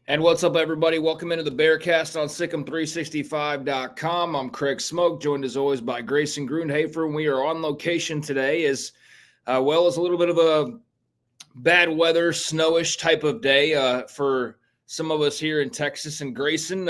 And what's up, everybody? Welcome into the Bearcast on SicEm365.com. I'm Craig Smoak, joined as always by Grayson Grundhoefer, and we are on location today as well as a little bit of a bad weather, snowish type of day for some of us here in Texas. And Grayson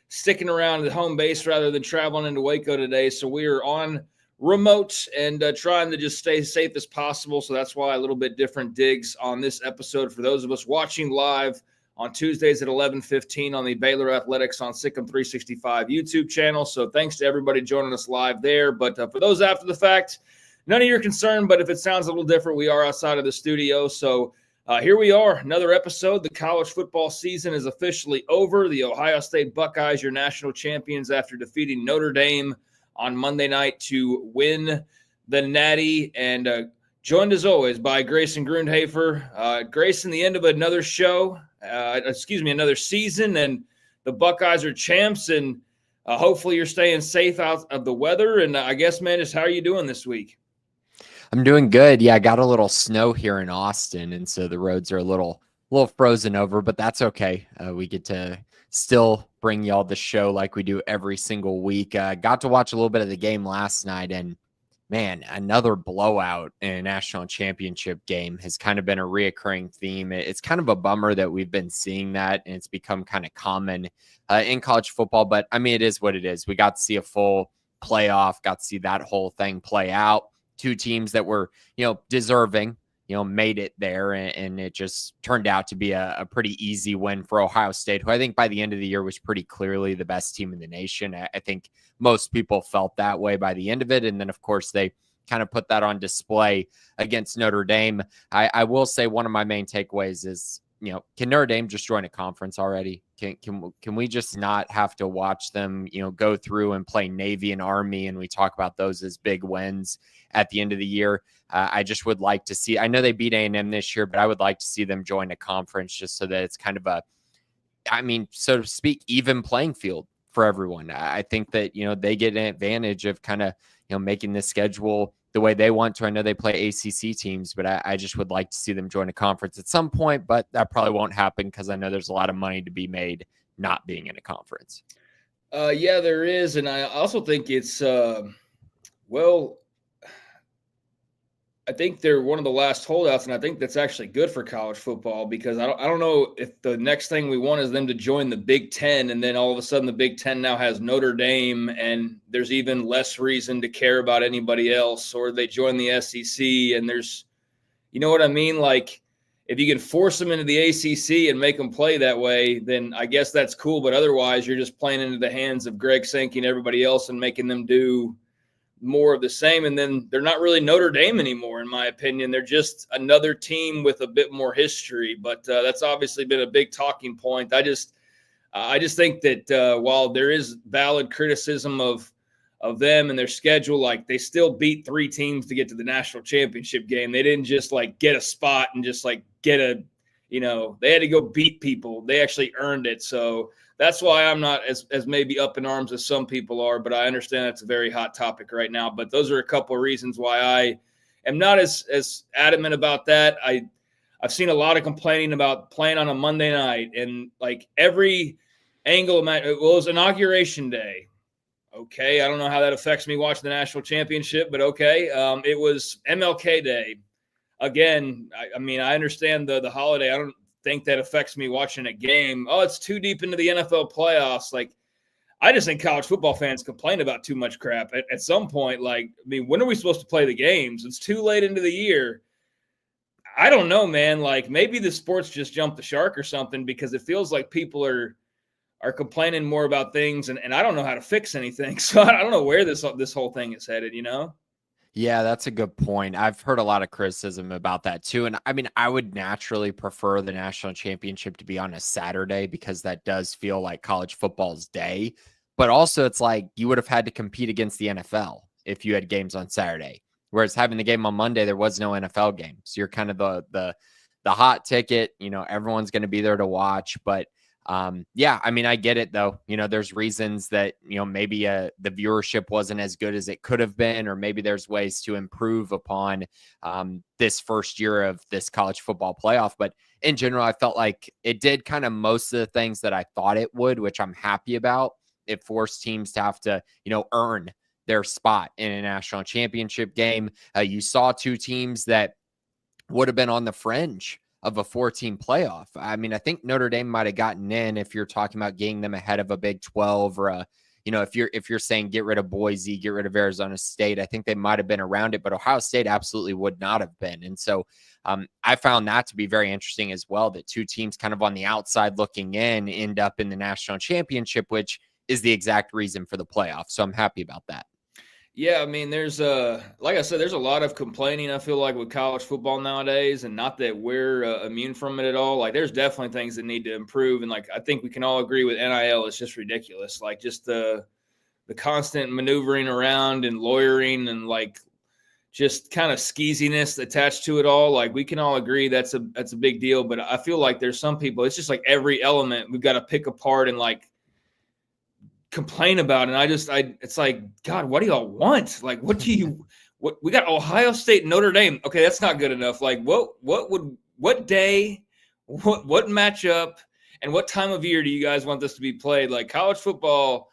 sticking around at home base rather than traveling into Waco today. So we are on remote and trying to just stay safe as possible. So that's why a little bit different digs on this episode for those of us watching live on Tuesdays at 11:15 on the Baylor Athletics on SicEm365 YouTube channel. So thanks to everybody joining us live there. But for those after the fact, none of your concern, but if it sounds a little different, we are outside of the studio. So here we are, another episode. The college football season is officially over. The Ohio State Buckeyes, your national champions after defeating Notre Dame on Monday night to win the Natty. And joined as always by Grayson Grundhoefer. Grayson, the end of another show. Another season, and the Buckeyes are champs, and hopefully you're staying safe out of the weather. And I guess, man, just how are you doing this week? I'm doing good. Yeah, I got a little snow here in Austin, and so the roads are a little frozen over, but that's okay. We get to still bring y'all the show like we do every single week. Got to watch a little bit of the game last night, and man, another blowout in a national championship game has kind of been a reoccurring theme. It's kind of a bummer that we've been seeing that, and it's become kind of common in college football. But, I mean, it is what it is. We got to see a full playoff, got to see that whole thing play out. Two teams that were, deserving, made it there, and it just turned out to be a pretty easy win for Ohio State, who I think by the end of the year was pretty clearly the best team in the nation. I think most people felt that way by the end of it. And then, of course, they kind of put that on display against Notre Dame. I will say one of my main takeaways is, can Notre Dame just join a conference already? Can we just not have to watch them, go through and play Navy and Army, and we talk about those as big wins at the end of the year? I just would like to see, I know they beat A&M this year, but I would like to see them join a conference just so that it's kind of so to speak, even playing field for everyone. I think that, they get an advantage of kind of, making this schedule the way they want to. I know they play ACC teams, but I just would like to see them join a conference at some point, but that probably won't happen because I know there's a lot of money to be made not being in a conference. Yeah, there is. And I also think it's, I think they're one of the last holdouts, and I think that's actually good for college football because I don't know if the next thing we want is them to join the Big Ten, and then all of a sudden the Big Ten now has Notre Dame, and there's even less reason to care about anybody else, or they join the SEC, and there's, you know what I mean? Like, if you can force them into the ACC and make them play that way, then I guess that's cool, but otherwise you're just playing into the hands of Greg Sankey and everybody else and making them do more of the same. And then they're not really Notre Dame anymore, in my opinion. They're just another team with a bit more history, but that's obviously been a big talking point. I just think that while there is valid criticism of them and their schedule, like, they still beat three teams to get to the national championship game. They didn't just like get a spot and just like get a, they had to go beat people. They actually earned it. So that's why I'm not as maybe up in arms as some people are, but I understand that's a very hot topic right now. But those are a couple of reasons why I am not as adamant about that. I've seen a lot of complaining about playing on a Monday night, and like every angle of it was Inauguration Day. Okay, I don't know how that affects me watching the national championship, but okay. It was MLK Day. Again, I mean, I understand the holiday. I don't think that affects me watching a game. Oh, it's too deep into the NFL playoffs. Like, I just think college football fans complain about too much crap at some point. Like, I mean, when are we supposed to play the games? It's too late into the year. I don't know, man. Like, maybe the sports just jumped the shark or something, because it feels like people are complaining more about things, and I don't know how to fix anything. So I don't know where this whole thing is headed, Yeah, that's a good point. I've heard a lot of criticism about that too. And I mean, I would naturally prefer the national championship to be on a Saturday because that does feel like college football's day. But also, it's like you would have had to compete against the NFL if you had games on Saturday. Whereas having the game on Monday, there was no NFL game. So you're kind of the hot ticket. Everyone's going to be there to watch. But Yeah, I mean, I get it though. There's reasons that, maybe the viewership wasn't as good as it could have been, or maybe there's ways to improve upon this first year of this college football playoff. But in general, I felt like it did kind of most of the things that I thought it would, which I'm happy about. It forced teams to have to, earn their spot in a national championship game. You saw two teams that would have been on the fringe of a 14 playoff. I mean, I think Notre Dame might have gotten in if you're talking about getting them ahead of a Big 12 or if you're saying get rid of Boise, get rid of Arizona State, I think they might have been around it, but Ohio State absolutely would not have been. And so I found that to be very interesting as well, that two teams kind of on the outside looking in end up in the national championship, which is the exact reason for the playoff. So I'm happy about that. Yeah, I mean, there's like I said, there's a lot of complaining, I feel like, with college football nowadays, and not that we're immune from it at all. Like, there's definitely things that need to improve, and like I think we can all agree with NIL is just ridiculous. Like, just the constant maneuvering around and lawyering and like just kind of skeeziness attached to it all. Like, we can all agree that's a big deal, but I feel like there's some people, it's just like every element we've got to pick apart and like complain about. And it's like, God, what do y'all want? Like, what we got Ohio State, Notre Dame. Okay, that's not good enough. Like, what day, what matchup, and what time of year do you guys want this to be played? Like, college football,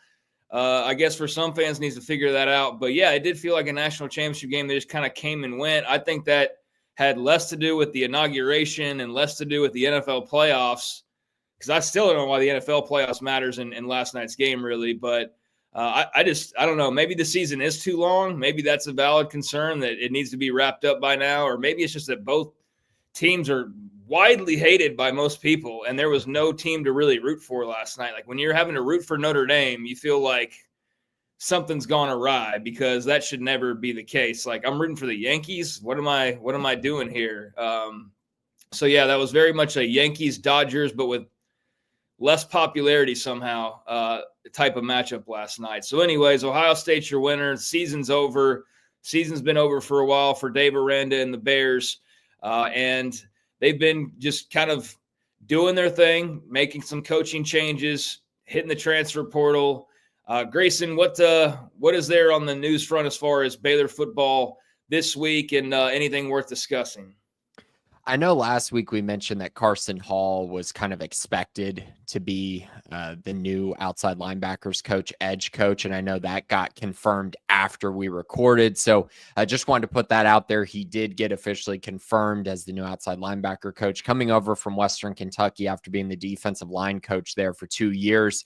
I guess for some fans needs to figure that out. But yeah, it did feel like a national championship game that just kind of came and went. I think that had less to do with the inauguration and less to do with the NFL playoffs, because I still don't know why the NFL playoffs matters in last night's game, really. But I don't know. Maybe the season is too long. Maybe that's a valid concern that it needs to be wrapped up by now. Or maybe it's just that both teams are widely hated by most people, and there was no team to really root for last night. Like, when you're having to root for Notre Dame, you feel like something's gone awry, because that should never be the case. Like, I'm rooting for the Yankees. What am I doing here? So yeah, that was very much a Yankees Dodgers, but with less popularity somehow, type of matchup last night. So anyways, Ohio State's your winner. Season's over. Season's been over for a while for Dave Aranda and the Bears. And they've been just kind of doing their thing, making some coaching changes, hitting the transfer portal. Grayson, what is there on the news front as far as Baylor football this week, and anything worth discussing? I know last week we mentioned that Carson Hall was kind of expected to be the new outside linebackers coach, edge coach, and I know that got confirmed after we recorded. So I just wanted to put that out there. He did get officially confirmed as the new outside linebacker coach, coming over from Western Kentucky after being the defensive line coach there for 2 years.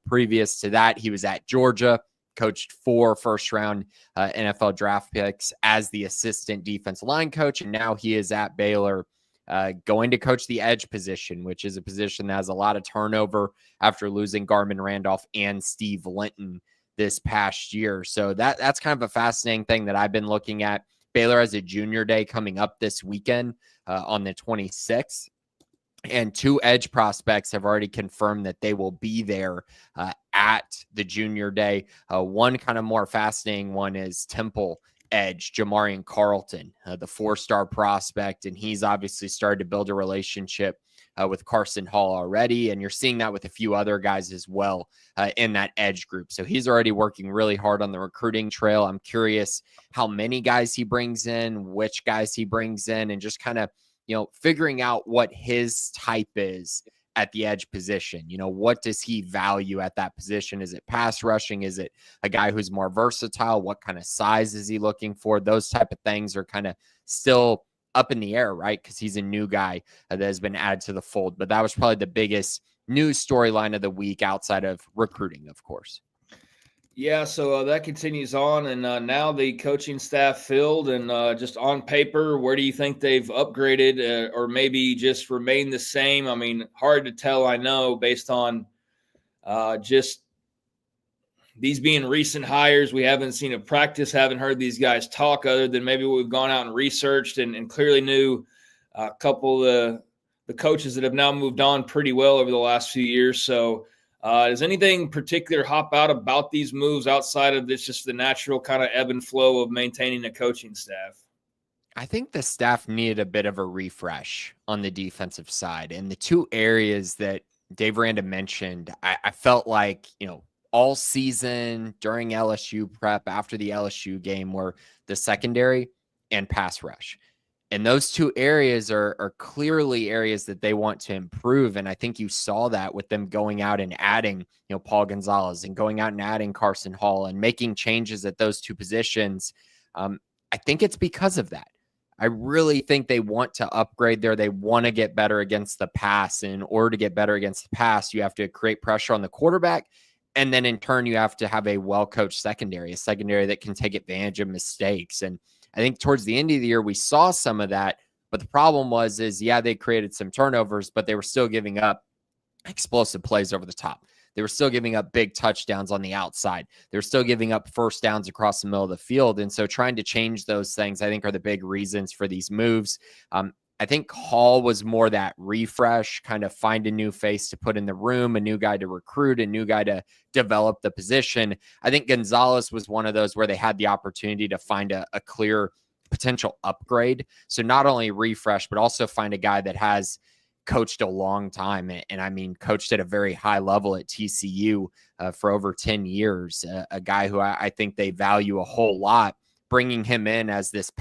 Previous to that, he was at Georgia, coached 4 first-round NFL draft picks as the assistant defensive line coach, and now he is at Baylor going to coach the edge position, which is a position that has a lot of turnover after losing Garmin Randolph and Steve Linton this past year. So that's kind of a fascinating thing that I've been looking at. Baylor has a junior day coming up this weekend on the 26th. And 2 edge prospects have already confirmed that they will be there at the junior day. One kind of more fascinating one is Temple edge, Jamarian Carlton, the 4-star prospect. And he's obviously started to build a relationship with Carson Hall already. And you're seeing that with a few other guys as well in that edge group. So he's already working really hard on the recruiting trail. I'm curious how many guys he brings in, which guys he brings in, and just kind of figuring out what his type is at the edge position. What does he value at that position? Is it pass rushing? Is it a guy who's more versatile? What kind of size is he looking for? Those type of things are kind of still up in the air, right? Because he's a new guy that has been added to the fold. But that was probably the biggest news storyline of the week outside of recruiting, of course. Yeah, so that continues on, and now the coaching staff filled, and just on paper, where do you think they've upgraded or maybe just remained the same? I mean, hard to tell, I know, based on just these being recent hires. We haven't seen a practice, haven't heard these guys talk other than maybe what we've gone out and researched and clearly knew a couple of the coaches that have now moved on pretty well over the last few years. So does anything particular hop out about these moves outside of this, just the natural kind of ebb and flow of maintaining a coaching staff? I think the staff needed a bit of a refresh on the defensive side. And the 2 areas that Dave Aranda mentioned, I felt like, all season during LSU prep, after the LSU game, were the secondary and pass rush. And those two areas are clearly areas that they want to improve. And I think you saw that with them going out and adding, Paul Gonzalez, and going out and adding Carson Hall and making changes at those two positions. I think it's because of that. I really think they want to upgrade there. They want to get better against the pass. And in order to get better against the pass, you have to create pressure on the quarterback. And then in turn, you have to have a well-coached secondary, a secondary that can take advantage of mistakes. And I think towards the end of the year, we saw some of that. But the problem is they created some turnovers, but they were still giving up explosive plays over the top. They were still giving up big touchdowns on the outside. They were still giving up first downs across the middle of the field. And so trying to change those things, I think, are the big reasons for these moves. I think Hall was more that refresh, kind of find a new face to put in the room, a new guy to recruit, a new guy to develop the position. I think Gonzalez was one of those where they had the opportunity to find a clear potential upgrade. So not only refresh, but also find a guy that has coached a long time. And I mean, coached at a very high level at TCU for over 10 years, a guy who I think they value a whole lot. Bringing him in as this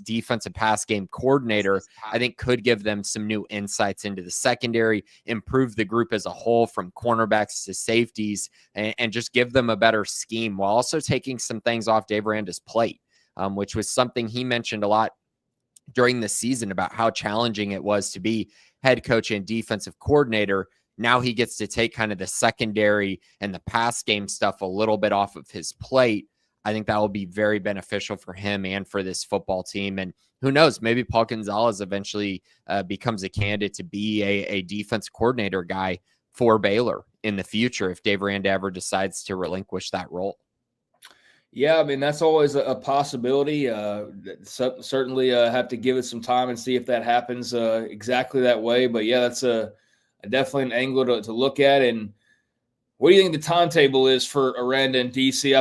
defensive pass game coordinator, I think could give them some new insights into the secondary, improve the group as a whole from cornerbacks to safeties, and just give them a better scheme while also taking some things off Dave Aranda's plate, which was something he mentioned a lot during the season about how challenging it was to be head coach and defensive coordinator. Now he gets to take kind of the secondary and the pass game stuff a little bit off of his plate. I think that will be very beneficial for him and for this football team. And who knows, maybe Paul Gonzalez eventually becomes a candidate to be a defense coordinator guy for Baylor in the future if Dave Aranda ever decides to relinquish that role. Yeah, I mean, that's always a possibility. Certainly have to give it some time and see if that happens exactly that way. But yeah, that's definitely an angle to look at. And what do you think the timetable is for Aranda and DC?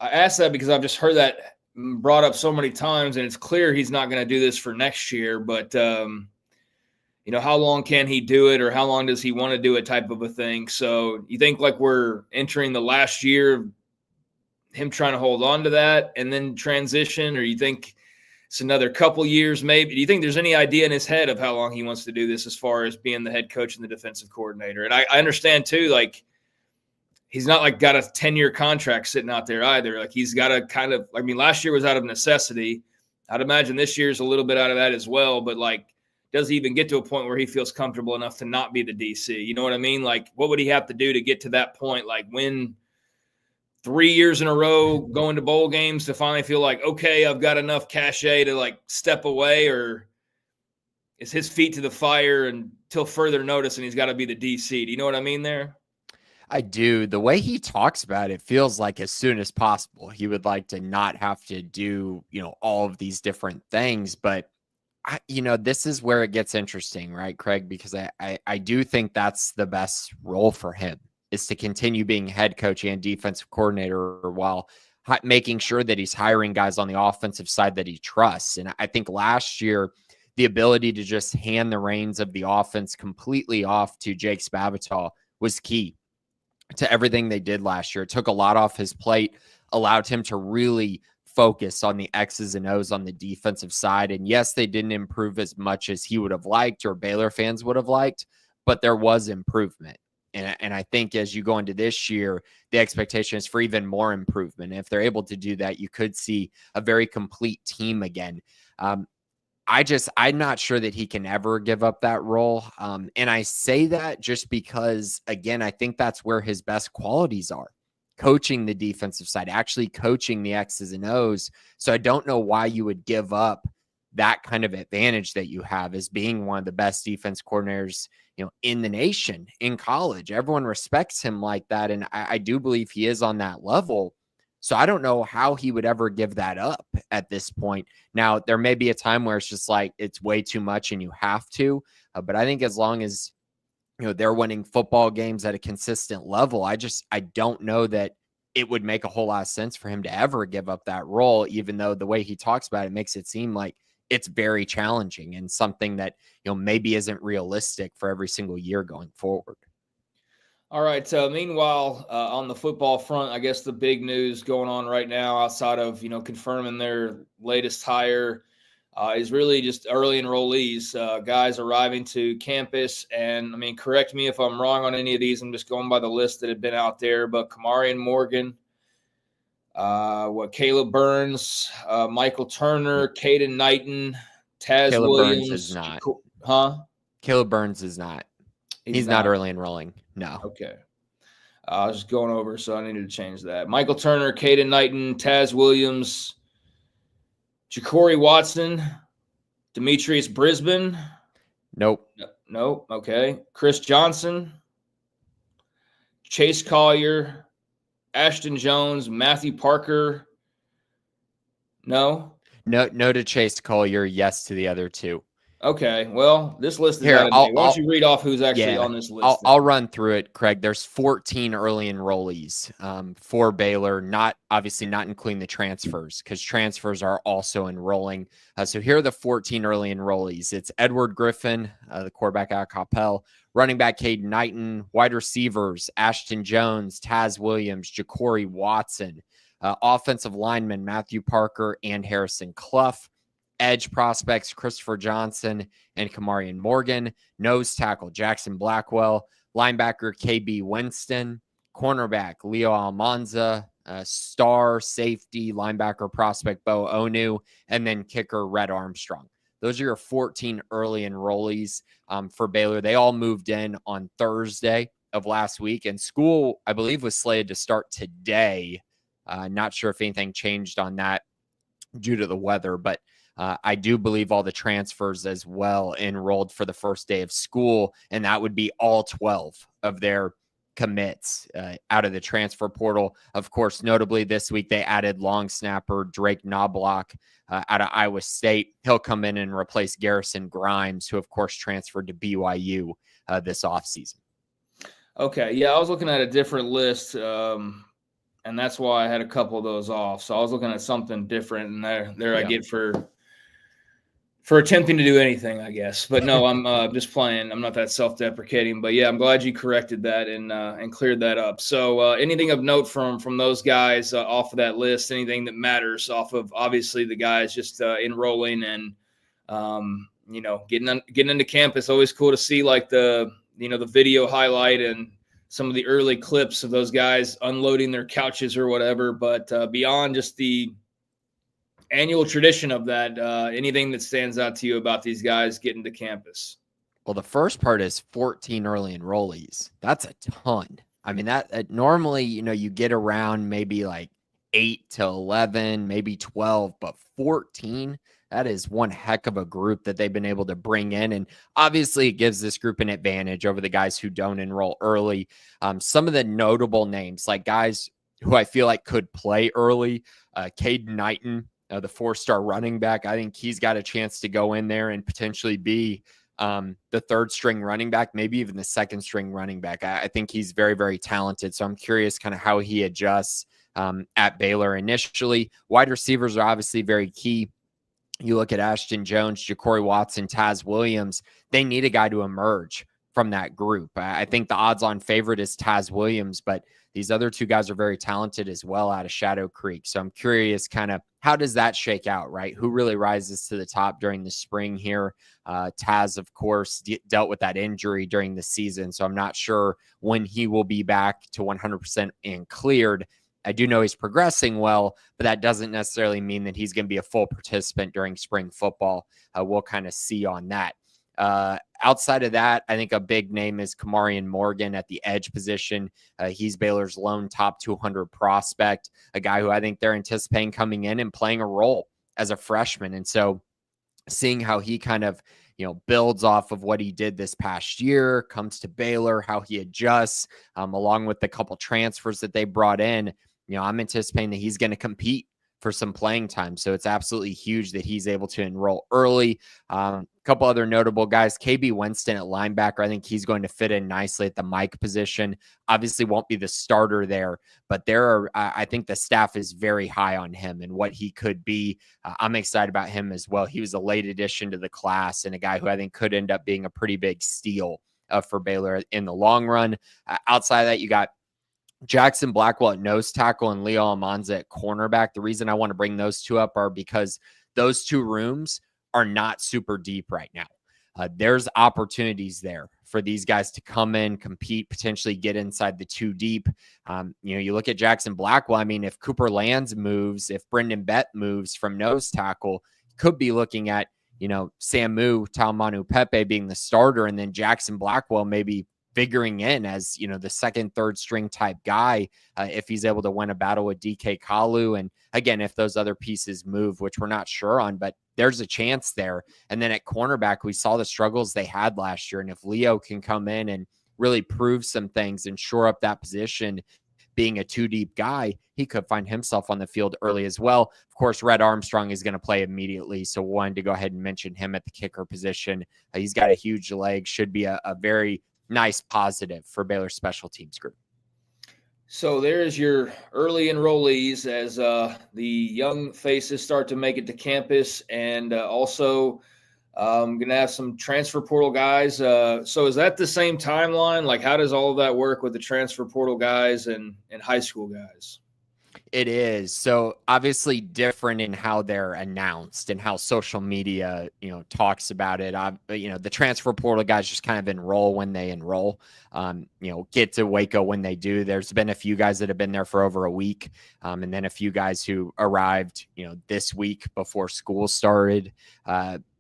I asked that because I've just heard that brought up so many times, and it's clear he's not going to do this for next year. But how long can he do it, or how long does he want to do it, type of a thing. So you think like we're entering the last year of him trying to hold on to that and then transition, or you think it's another couple years maybe? Do you think there's any idea in his head of how long he wants to do this as far as being the head coach and the defensive coordinator? And I understand too, like, he's not like got a 10-year contract sitting out there either. Like, he's got to kind of, I mean, last year was out of necessity. I'd imagine this year's a little bit out of that as well. But like, does he even get to a point where he feels comfortable enough to not be the DC? You know what I mean? Like, what would he have to do to get to that point? Like, win 3 years in a row, going to bowl games to finally feel like, okay, I've got enough cachet to like step away? Or is his feet to the fire until further notice and he's got to be the DC? Do you know what I mean there? I do. The way he talks about it feels like as soon as possible. He would like to not have to do, all of these different things. But, this is where it gets interesting, right, Craig? Because I do think that's the best role for him, is to continue being head coach and defensive coordinator while making sure that he's hiring guys on the offensive side that he trusts. And I think last year, the ability to just hand the reins of the offense completely off to Jake Spavital was key to everything they did last year. It took a lot off his plate, allowed him to really focus on the X's and O's on the defensive side. And yes, they didn't improve as much as he would have liked or Baylor fans would have liked, but there was improvement. And I think as you go into this year, the expectation is for even more improvement. And if they're able to do that, you could see a very complete team again. I'm not sure that he can ever give up that role. And I say that just because, again, I think that's where his best qualities are. Coaching the defensive side, actually coaching the X's and O's. So I don't know why you would give up that kind of advantage that you have as being one of the best defense coordinators, in the nation, in college. Everyone respects him like that. And I do believe he is on that level. So I don't know how he would ever give that up at this point. Now, there may be a time where it's just like, it's way too much and you have to. But I think as long as, they're winning football games at a consistent level, I don't know that it would make a whole lot of sense for him to ever give up that role, even though the way he talks about it makes it seem like it's very challenging and something that, maybe isn't realistic for every single year going forward. All right. Meanwhile, on the football front, I guess the big news going on right now, outside of confirming their latest hire, is really just early enrollees, guys arriving to campus. And I mean, correct me if I'm wrong on any of these. I'm just going by the list that had been out there. But Kamarian Morgan, Caleb Burns, Michael Turner, Caden Knighton, Taz Caleb Williams. Burns is not. Caleb Burns is not. He's not early enrolling. No. Okay. I was just going over, so I needed to change that. Michael Turner, Caden Knighton, Taz Williams, Ja'Cory Watson, Demetrius Brisbane. Nope. Nope. Okay. Chris Johnson, Chase Collier, Ashton Jones, Matthew Parker. No. No to Chase Collier. Yes to the other two. Okay. Well, this list is here. Why don't you read off who's actually on this list? I'll run through it, Craig. There's 14 early enrollees for Baylor, obviously not including the transfers, because transfers are also enrolling. So here are the 14 early enrollees. It's Edward Griffin, the quarterback out of Coppell, running back Caden Knighton, wide receivers Ashton Jones, Taz Williams, Ja'Cory Watson, offensive lineman Matthew Parker and Harrison Clough. Edge prospects Christopher Johnson and Kamarian Morgan, nose tackle Jackson Blackwell, linebacker KB Winston, cornerback Leo Almanza, star safety linebacker prospect Bo Onu, and then kicker Red Armstrong. Those are your 14 early enrollees for Baylor. They all moved in on Thursday of last week, and school, I believe, was slated to start today. Not sure if anything changed on that due to the weather, but I do believe all the transfers as well enrolled for the first day of school, and that would be all 12 of their commits out of the transfer portal. Of course, notably this week, they added long snapper Drake Knobloch out of Iowa State. He'll come in and replace Garrison Grimes, who, of course, transferred to BYU this offseason. Okay, yeah, I was looking at a different list, and that's why I had a couple of those off. So I was looking at something different, and there I get for attempting to do anything, I guess. But no, I'm just playing. I'm not that self-deprecating. But yeah, I'm glad you corrected that and cleared that up. So anything of note from those guys off of that list? Anything that matters off of obviously the guys just enrolling and getting into campus? Always cool to see like the video highlight and some of the early clips of those guys unloading their couches or whatever. But beyond just the annual tradition of that, anything that stands out to you about these guys getting to campus? Well, the first part is 14 early enrollees. That's a ton. I mean, that normally, you get around maybe like 8 to 11, maybe 12, but 14, that is one heck of a group that they've been able to bring in. And obviously it gives this group an advantage over the guys who don't enroll early. Some of the notable names, like guys who I feel like could play early, Caden Knighton, the 4-star running back. I think he's got a chance to go in there and potentially be the third string running back, maybe even the second string running back. I think he's very, very talented. So I'm curious kind of how he adjusts at Baylor initially. Wide receivers are obviously very key. You look at Ashton Jones, Ja'Cory Watson, Taz Williams, they need a guy to emerge from that group. I think the odds-on favorite is Taz Williams, but these other two guys are very talented as well out of Shadow Creek. So I'm curious kind of how does that shake out, right? Who really rises to the top during the spring here? Taz, of course, dealt with that injury during the season, so I'm not sure when he will be back to 100% and cleared. I do know he's progressing well, but that doesn't necessarily mean that he's going to be a full participant during spring football. We'll kind of see on that. Outside of that, I think a big name is Kamarian Morgan at the edge position. He's Baylor's lone top 200 prospect, a guy who I think they're anticipating coming in and playing a role as a freshman. And so seeing how he kind of, builds off of what he did this past year, comes to Baylor, how he adjusts, along with the couple transfers that they brought in, I'm anticipating that he's going to compete for some playing time. So it's absolutely huge that he's able to enroll early. A couple other notable guys, KB Winston at linebacker. I think he's going to fit in nicely at the Mike position. Obviously won't be the starter there, but I think the staff is very high on him and what he could be. I'm excited about him as well. He was a late addition to the class and a guy who I think could end up being a pretty big steal for Baylor in the long run. Outside of that, you got Jackson Blackwell at nose tackle and Leo Almanza at cornerback. The reason I want to bring those two up are because those two rooms are not super deep right now. There's opportunities there for these guys to come in, compete, potentially get inside the two deep. You look at Jackson Blackwell. I mean, if Cooper Lands moves, if Brendan Bett moves from nose tackle, could be looking at, Samu Taumanu Pepe being the starter, and then Jackson Blackwell maybe figuring in as, the second, third string type guy, if he's able to win a battle with DK Kalu. And again, if those other pieces move, which we're not sure on, but there's a chance there. And then at cornerback, we saw the struggles they had last year. And if Leo can come in and really prove some things and shore up that position, being a two deep guy, he could find himself on the field early as well. Of course, Red Armstrong is going to play immediately. So wanted to go ahead and mention him at the kicker position. He's got a huge leg, should be a very nice positive for Baylor special teams group. So there's your early enrollees as the young faces start to make it to campus, and also going to have some transfer portal guys. So is that the same timeline? Like, how does all of that work with the transfer portal guys and high school guys? It is. So obviously different in how they're announced and how social media, talks about it. The transfer portal guys just kind of enroll when they enroll, get to Waco when they do. There's been a few guys that have been there for over a week. And then a few guys who arrived, this week before school started.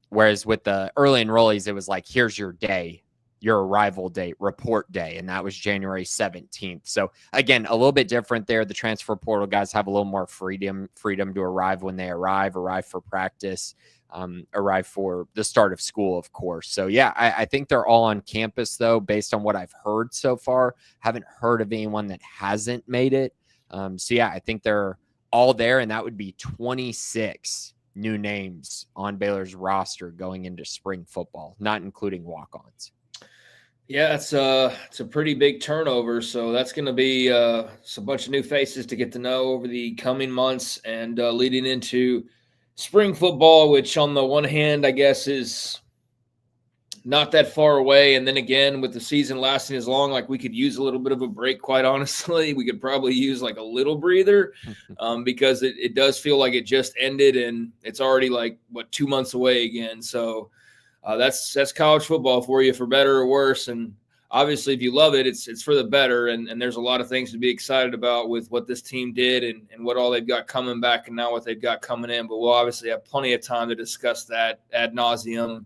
Whereas with the early enrollees, it was like, here's your day, your arrival date, report day. And that was January 17th. So again, a little bit different there. The transfer portal guys have a little more freedom to arrive when they arrive for practice, arrive for the start of school, of course. So yeah, I think they're all on campus though, based on what I've heard so far. Haven't heard of anyone that hasn't made it. So yeah, I think they're all there, and that would be 26 new names on Baylor's roster going into spring football, not including walk-ons. Yeah, it's a pretty big turnover. So that's going to be a bunch of new faces to get to know over the coming months and leading into spring football, which on the one hand, I guess, is not that far away. And then again, with the season lasting as long, like we could use a little bit of a break, quite honestly. We could probably use like a little breather because it does feel like it just ended and it's already 2 months away again. So that's college football for you, for better or worse. And obviously, if you love it, it's for the better. And there's a lot of things to be excited about with what this team did and what all they've got coming back and now what they've got coming in. But we'll obviously have plenty of time to discuss that ad nauseum.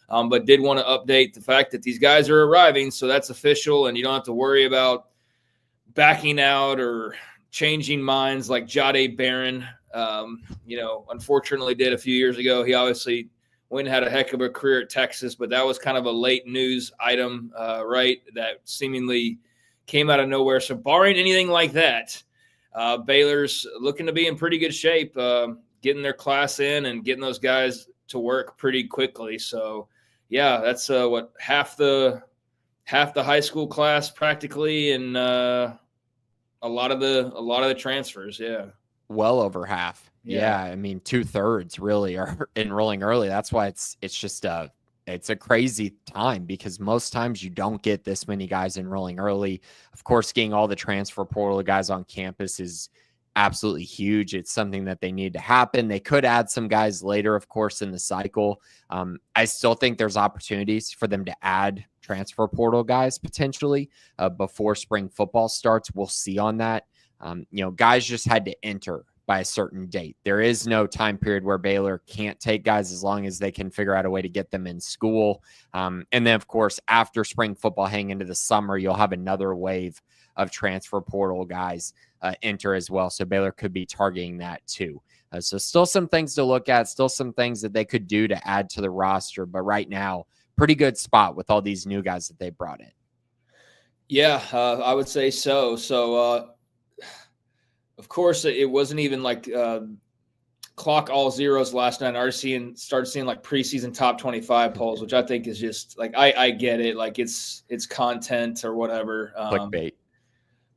But did want to update the fact that these guys are arriving, so that's official, and you don't have to worry about backing out or changing minds like Jade Barron, unfortunately did a few years ago. He obviously went and had a heck of a career at Texas, but that was kind of a late news item, right, that seemingly came out of nowhere. So barring anything like that, Baylor's looking to be in pretty good shape, getting their class in and getting those guys to work pretty quickly. So, yeah, that's half the high school class practically, and a lot of the transfers. Yeah, well over half. Yeah, I mean 2/3 really are enrolling early. That's why it's just it's a crazy time, because most times you don't get this many guys enrolling early. Of course, getting all the transfer portal guys on campus is absolutely huge. It's something that they need to happen. They could add some guys later, of course, in the cycle. I still think there's opportunities for them to add transfer portal guys potentially before spring football starts. We'll see on that. Guys just had to enter by a certain date. There is no time period where Baylor can't take guys as long as they can figure out a way to get them in school. And then, of course, after spring football heading into the summer, you'll have another wave of transfer portal guys enter as well. So Baylor could be targeting that too. So still some things to look at, still some things that they could do to add to the roster. But right now, pretty good spot with all these new guys that they brought in. Yeah, I would say so. So, of course, it wasn't even like clock all zeros last night. I already started seeing like preseason top 25 polls, which I think is just like, I get it. Like it's content or whatever. Clickbait.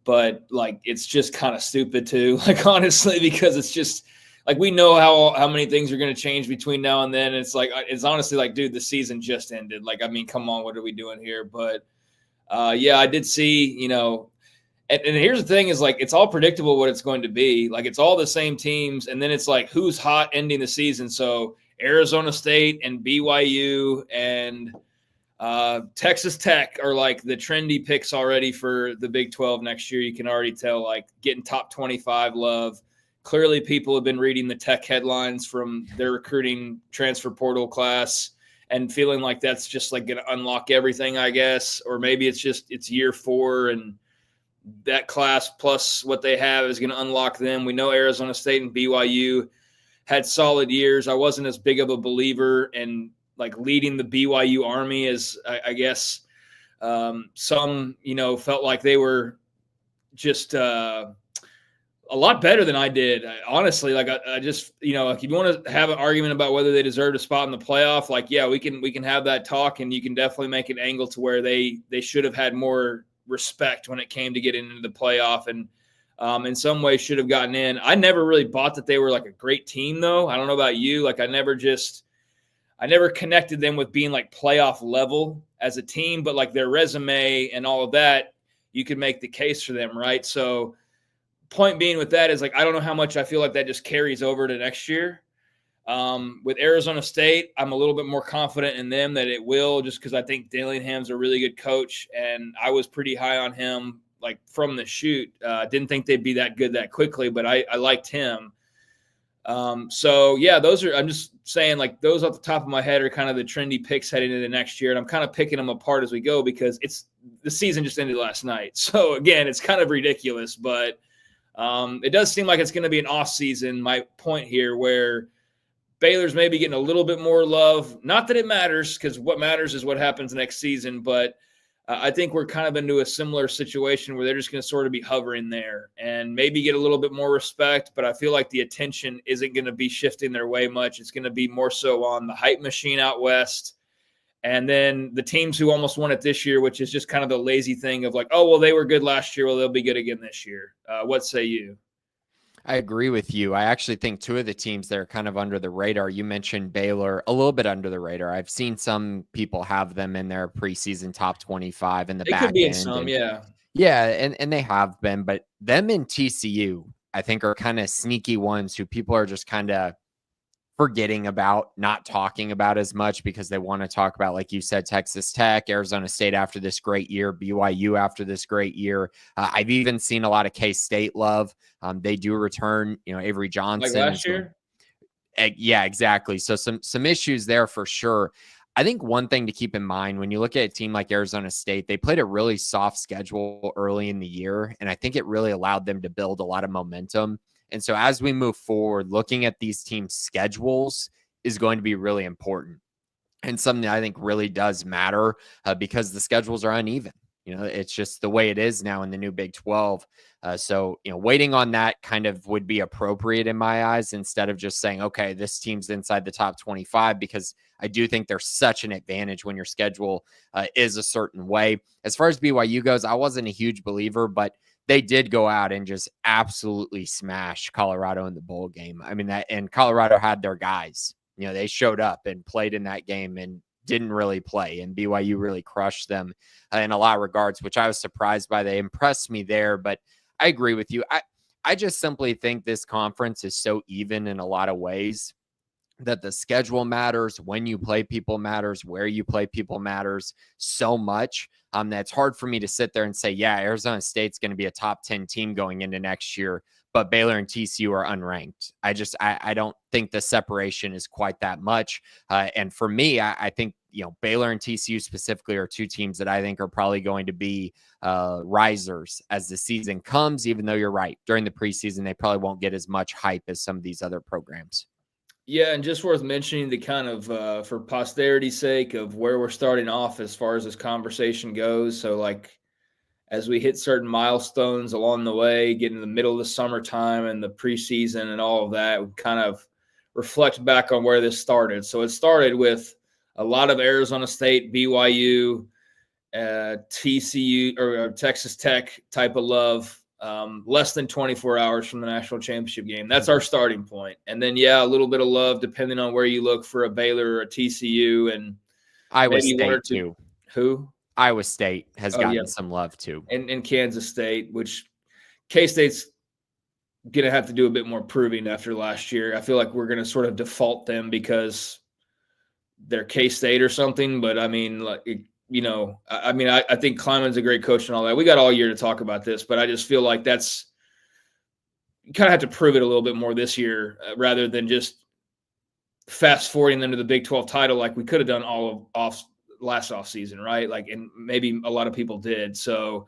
But like, it's just kind of stupid too. Like, honestly, because it's just like, we know how many things are going to change between now and then. And it's like, it's honestly like, dude, the season just ended. Like, I mean, come on, what are we doing here? But yeah, I did see, and here's the thing is like, it's all predictable what it's going to be. Like, it's all the same teams. And then it's like, who's hot ending the season. So Arizona State and BYU and Texas Tech are like the trendy picks already for the Big 12 next year. You can already tell, like, getting top 25 love. Clearly people have been reading the Tech headlines from their recruiting transfer portal class and feeling like that's just like going to unlock everything, I guess. Or maybe it's year 4 and that class plus what they have is going to unlock them. We know Arizona State and BYU had solid years. I wasn't as big of a believer in like leading the BYU Army as I guess some, felt like they were just a lot better than I did. Honestly, like I just, if you want to have an argument about whether they deserved a spot in the playoff, like, yeah, we can have that talk, and you can definitely make an angle to where they should have had more respect when it came to getting into the playoff, and in some ways should have gotten in. I never really bought that they were like a great team, though. I don't know about you. Like, I never connected them with being like playoff level as a team, but like their resume and all of that, you could make the case for them, right? So point being with that is like, I don't know how much I feel like that just carries over to next year. With Arizona State, I'm a little bit more confident in them that it will, just because I think Dillingham's a really good coach, and I was pretty high on him like from the shoot. Didn't think they'd be that good that quickly, but I liked him. So yeah, I'm just saying, like, those off the top of my head are kind of the trendy picks heading into next year. And I'm kind of picking them apart as we go because the season just ended last night. So again, it's kind of ridiculous, but it does seem like it's going to be an off season. My point here, where Baylor's maybe getting a little bit more love. Not that it matters, because what matters is what happens next season. But I think we're kind of into a similar situation where they're just going to sort of be hovering there and maybe get a little bit more respect. But I feel like the attention isn't going to be shifting their way much. It's going to be more so on the hype machine out west. And then the teams who almost won it this year, which is just kind of the lazy thing of like, oh, well, they were good last year. Well, they'll be good again this year. What say you? I agree with you. I actually think two of the teams that are kind of under the radar, you mentioned Baylor, a little bit under the radar. I've seen some people have them in their preseason top 25 in the back end. Could be in some, yeah. Yeah, and they have been, but them in TCU, I think, are kind of sneaky ones who people are just kind of forgetting about, not talking about as much because they want to talk about, like you said, Texas Tech, Arizona State after this great year, BYU after this great year. I've even seen a lot of K-State love. They do return, Avery Johnson. Like last year? Yeah, exactly. So some issues there for sure. I think one thing to keep in mind when you look at a team like Arizona State, they played a really soft schedule early in the year, and I think it really allowed them to build a lot of momentum. And so as we move forward, looking at these teams' schedules is going to be really important, and something that I think really does matter because the schedules are uneven. It's just the way it is now in the new Big 12. So waiting on that kind of would be appropriate in my eyes, instead of just saying, okay, this team's inside the top 25, because I do think there's such an advantage when your schedule is a certain way. As far as BYU goes, I wasn't a huge believer, but they did go out and just absolutely smash Colorado in the bowl game. I mean, and Colorado had their guys. They showed up and played in that game and didn't really play, and BYU really crushed them in a lot of regards, which I was surprised by. They impressed me there, but I agree with you. I just simply think this conference is so even in a lot of ways that the schedule matters, when you play people matters, where you play people matters so much. That's hard for me to sit there and say, yeah, Arizona State's going to be a top 10 team going into next year, but Baylor and TCU are unranked. I don't think the separation is quite that much. And for me, I think, Baylor and TCU specifically are two teams that I think are probably going to be risers as the season comes, even though you're right. During the preseason, they probably won't get as much hype as some of these other programs. Yeah, and just worth mentioning the kind of, for posterity's sake, of where we're starting off as far as this conversation goes. So, like, as we hit certain milestones along the way, get in the middle of the summertime and the preseason and all of that, we kind of reflect back on where this started. So it started with a lot of Arizona State, BYU, TCU or Texas Tech type of love, less than 24 hours from the national championship game. That's our starting point. And then, a little bit of love depending on where you look for a Baylor or a TCU, and Iowa maybe State one or two. too. Who? Iowa State has gotten some love too. And Kansas State, which K-State's going to have to do a bit more proving after last year. I feel like we're going to sort of default them because they're K-State or something. But I mean, I think Kleiman's a great coach and all that. We got all year to talk about this, but I just feel like you kind of have to prove it a little bit more this year rather than just fast forwarding them to the Big 12 title like we could have done all of last offseason, right? And maybe a lot of people did. So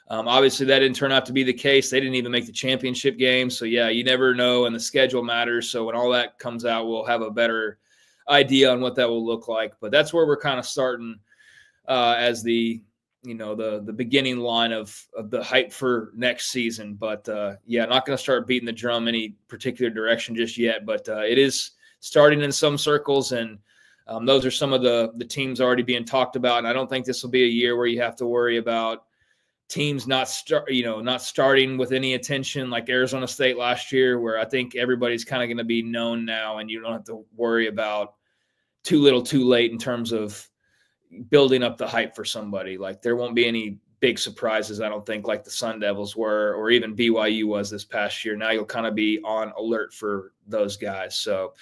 obviously that didn't turn out to be the case. They didn't even make the championship game. So you never know, and the schedule matters. So when all that comes out, we'll have a better idea on what that will look like. But that's where we're kind of starting as the beginning line of the hype for next season. But not going to start beating the drum any particular direction just yet. But it is starting in some circles, and those are some of the teams already being talked about. And I don't think this will be a year where you have to worry about teams not starting with any attention like Arizona State last year, where I think everybody's kind of going to be known now, and you don't have to worry about too little too late in terms of building up the hype for somebody. Like there won't be any big surprises, I don't think, like the Sun Devils were, or even BYU was this past year. Now you'll kind of be on alert for those guys. So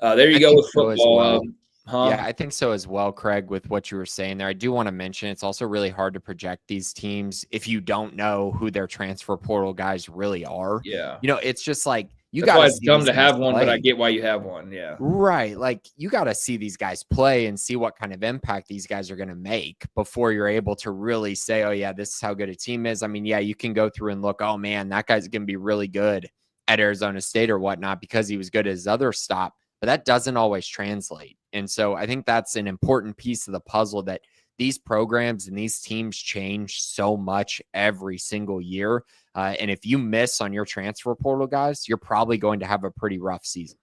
there you go with football. Yeah, I think so as well, Craig, with what you were saying there. I do want to mention it's also really hard to project these teams if you don't know who their transfer portal guys really are. Yeah. It's just like That's why it's dumb to have one, but I get why you have one. Yeah. Right. Like you got to see these guys play and see what kind of impact these guys are going to make before you're able to really say, oh, yeah, this is how good a team is. I mean, you can go through and look, oh, man, that guy's going to be really good at Arizona State or whatnot because he was good at his other stop. But that doesn't always translate. And so I think that's an important piece of the puzzle, that these programs and these teams change so much every single year. And if you miss on your transfer portal guys, you're probably going to have a pretty rough season.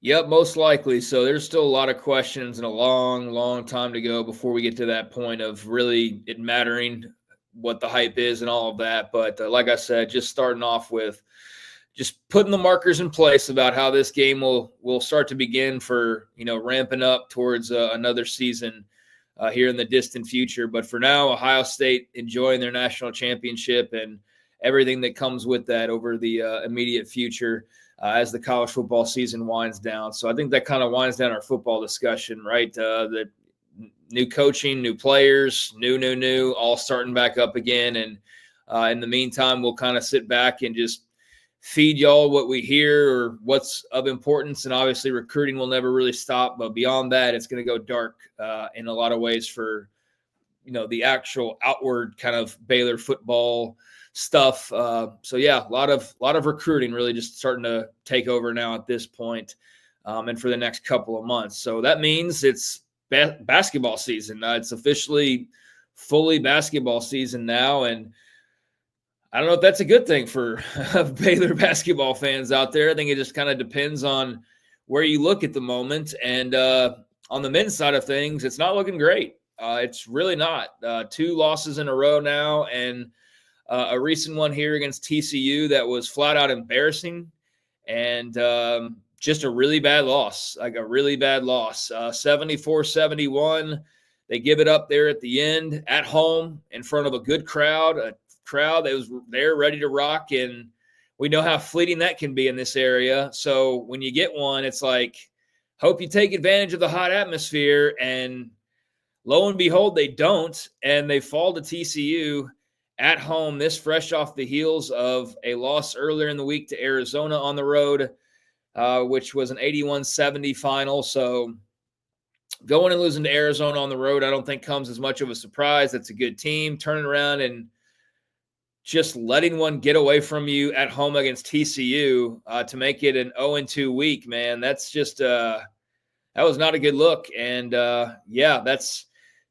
Yep, most likely. So there's still a lot of questions and a long, long time to go before we get to that point of really it mattering what the hype is and all of that. But like I said, just starting off with just putting the markers in place about how this game will start to begin for, ramping up towards another season here in the distant future. But for now, Ohio State enjoying their national championship and everything that comes with that over the immediate future as the college football season winds down. So I think that kind of winds down our football discussion, right? The new coaching, new players, new, all starting back up again. And in the meantime, we'll kind of sit back and just feed y'all what we hear or what's of importance. And obviously recruiting will never really stop, but beyond that, it's going to go dark in a lot of ways for, the actual outward kind of Baylor football stuff. So a lot of recruiting really just starting to take over now at this point, and for the next couple of months. So that means it's basketball season. It's officially fully basketball season now. And I don't know if that's a good thing for Baylor basketball fans out there. I think it just kind of depends on where you look at the moment. And on the men's side of things, it's not looking great. It's really not. 2 losses in a row now, and a recent one here against TCU that was flat out embarrassing, and just a really bad loss, 74-71. They give it up there at the end at home in front of a good crowd, a crowd that was there ready to rock. And we know how fleeting that can be in this area. So when you get one, it's like, hope you take advantage of the hot atmosphere. And lo and behold, they don't. And they fall to TCU at home, this fresh off the heels of a loss earlier in the week to Arizona on the road, which was an 81-70 final. So going and losing to Arizona on the road, I don't think comes as much of a surprise. That's a good team. Turning around and just letting one get away from you at home against TCU to make it an 0-2 week, man, that's just that was not a good look. And that's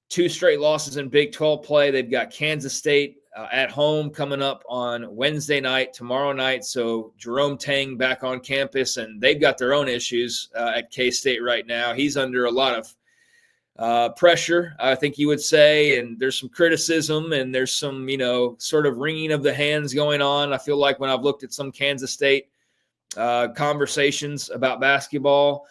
2 straight losses in Big 12 play. They've got Kansas State at home coming up on Wednesday night, tomorrow night. So Jerome Tang back on campus, and they've got their own issues at K-State right now. He's under a lot of pressure, I think you would say, and there's some criticism and there's some, sort of wringing of the hands going on. I feel like when I've looked at some Kansas State conversations about basketball.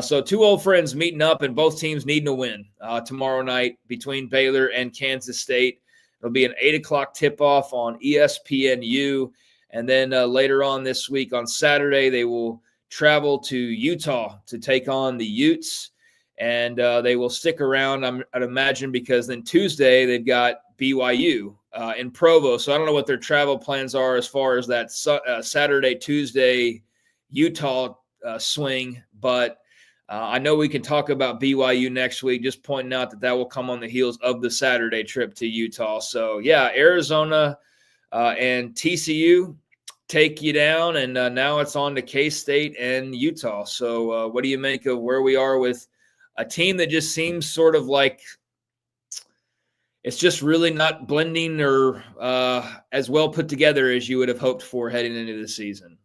So 2 old friends meeting up, and both teams needing a win tomorrow night between Baylor and Kansas State. It'll be an 8 o'clock tip-off on ESPNU. And then later on this week on Saturday, they will travel to Utah to take on the Utes. And they will stick around, I'd imagine, because then Tuesday they've got BYU in Provo. So I don't know what their travel plans are as far as that Saturday, Tuesday, Utah swing. But I know we can talk about BYU next week, just pointing out that will come on the heels of the Saturday trip to Utah. So, yeah, Arizona and TCU take you down, and now it's on to K-State and Utah. So what do you make of where we are with a team that just seems sort of like it's just really not blending or as well put together as you would have hoped for heading into the season?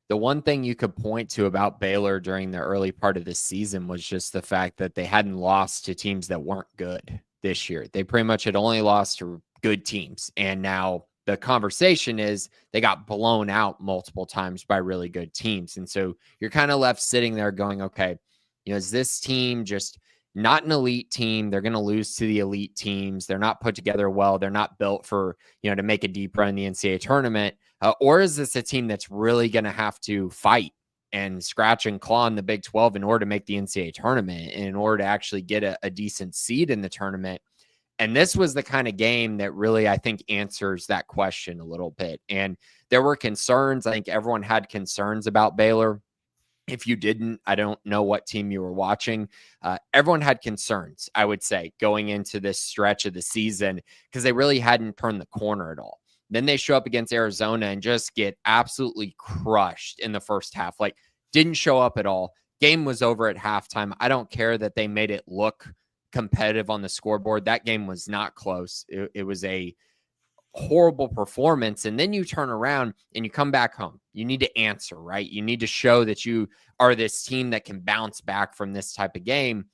The one thing you could point to about Baylor during the early part of the season was just the fact that they hadn't lost to teams that weren't good this year. They pretty much had only lost to good teams. And now the conversation is they got blown out multiple times by really good teams. And so you're kind of left sitting there going, okay, is this team just not an elite team? They're going to lose to the elite teams. They're not put together well. They're not built for, to make a deep run in the NCAA tournament. Or is this a team that's really going to have to fight and scratch and claw in the Big 12 in order to make the NCAA tournament and in order to actually get a decent seed in the tournament? And this was the kind of game that really, I think, answers that question a little bit. And there were concerns. I think everyone had concerns about Baylor. If you didn't, I don't know what team you were watching. Everyone had concerns, I would say, going into this stretch of the season because they really hadn't turned the corner at all. Then they show up against Arizona and just get absolutely crushed in the first half. Like, didn't show up at all. Game was over at halftime. I don't care that they made it look competitive on the scoreboard. That game was not close. It was a horrible performance. And then you turn around and you come back home. You need to answer, right? You need to show that you are this team that can bounce back from this type of game.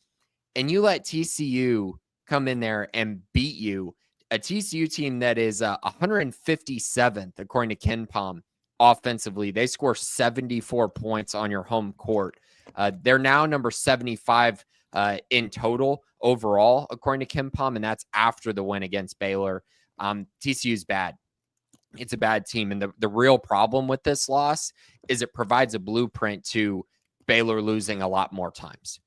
And you let TCU come in there and beat you. A TCU team that is 157th, according to Ken Palm, offensively. They score 74 points on your home court. They're now number 75 in total overall, according to Ken Palm, and that's after the win against Baylor. TCU's bad. It's a bad team. And the real problem with this loss is it provides a blueprint to Baylor losing a lot more times.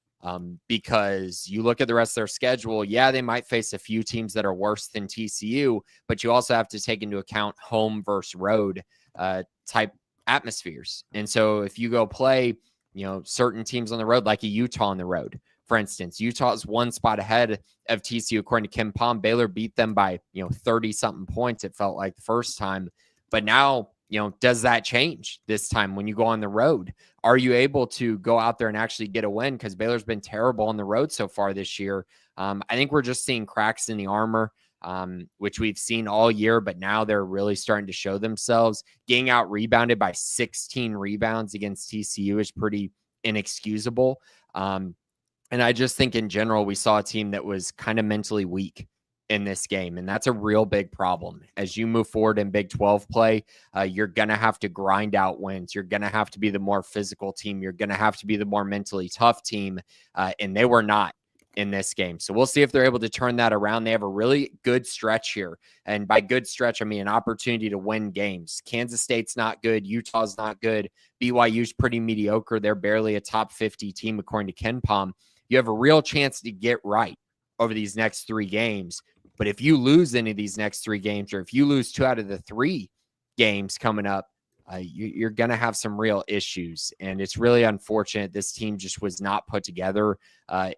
Because you look at the rest of their schedule, yeah, they might face a few teams that are worse than TCU, but you also have to take into account home versus road type atmospheres. And so if you go play, certain teams on the road, like a Utah on the road, for instance, Utah is one spot ahead of TCU, according to Kim Palm. Baylor beat them by, 30 something points. It felt like the first time, but now, does that change this time when you go on the road? Are you able to go out there and actually get a win? Because Baylor's been terrible on the road so far this year. I think we're just seeing cracks in the armor, which we've seen all year, but now they're really starting to show themselves. Getting out rebounded by 16 rebounds against TCU is pretty inexcusable. And I just think in general, we saw a team that was kind of mentally weak in this game. And that's a real big problem. As you move forward in Big 12 play, you're going to have to grind out wins. You're going to have to be the more physical team. You're going to have to be the more mentally tough team. And they were not in this game. So we'll see if they're able to turn that around. They have a really good stretch here. And by good stretch, I mean an opportunity to win games. Kansas State's not good. Utah's not good. BYU's pretty mediocre. They're barely a top 50 team, according to Ken Palm. You have a real chance to get right over these next 3 games. But if you lose any of these next 3 games, or if you lose 2 out of the 3 games coming up, you're going to have some real issues. And it's really unfortunate. This team just was not put together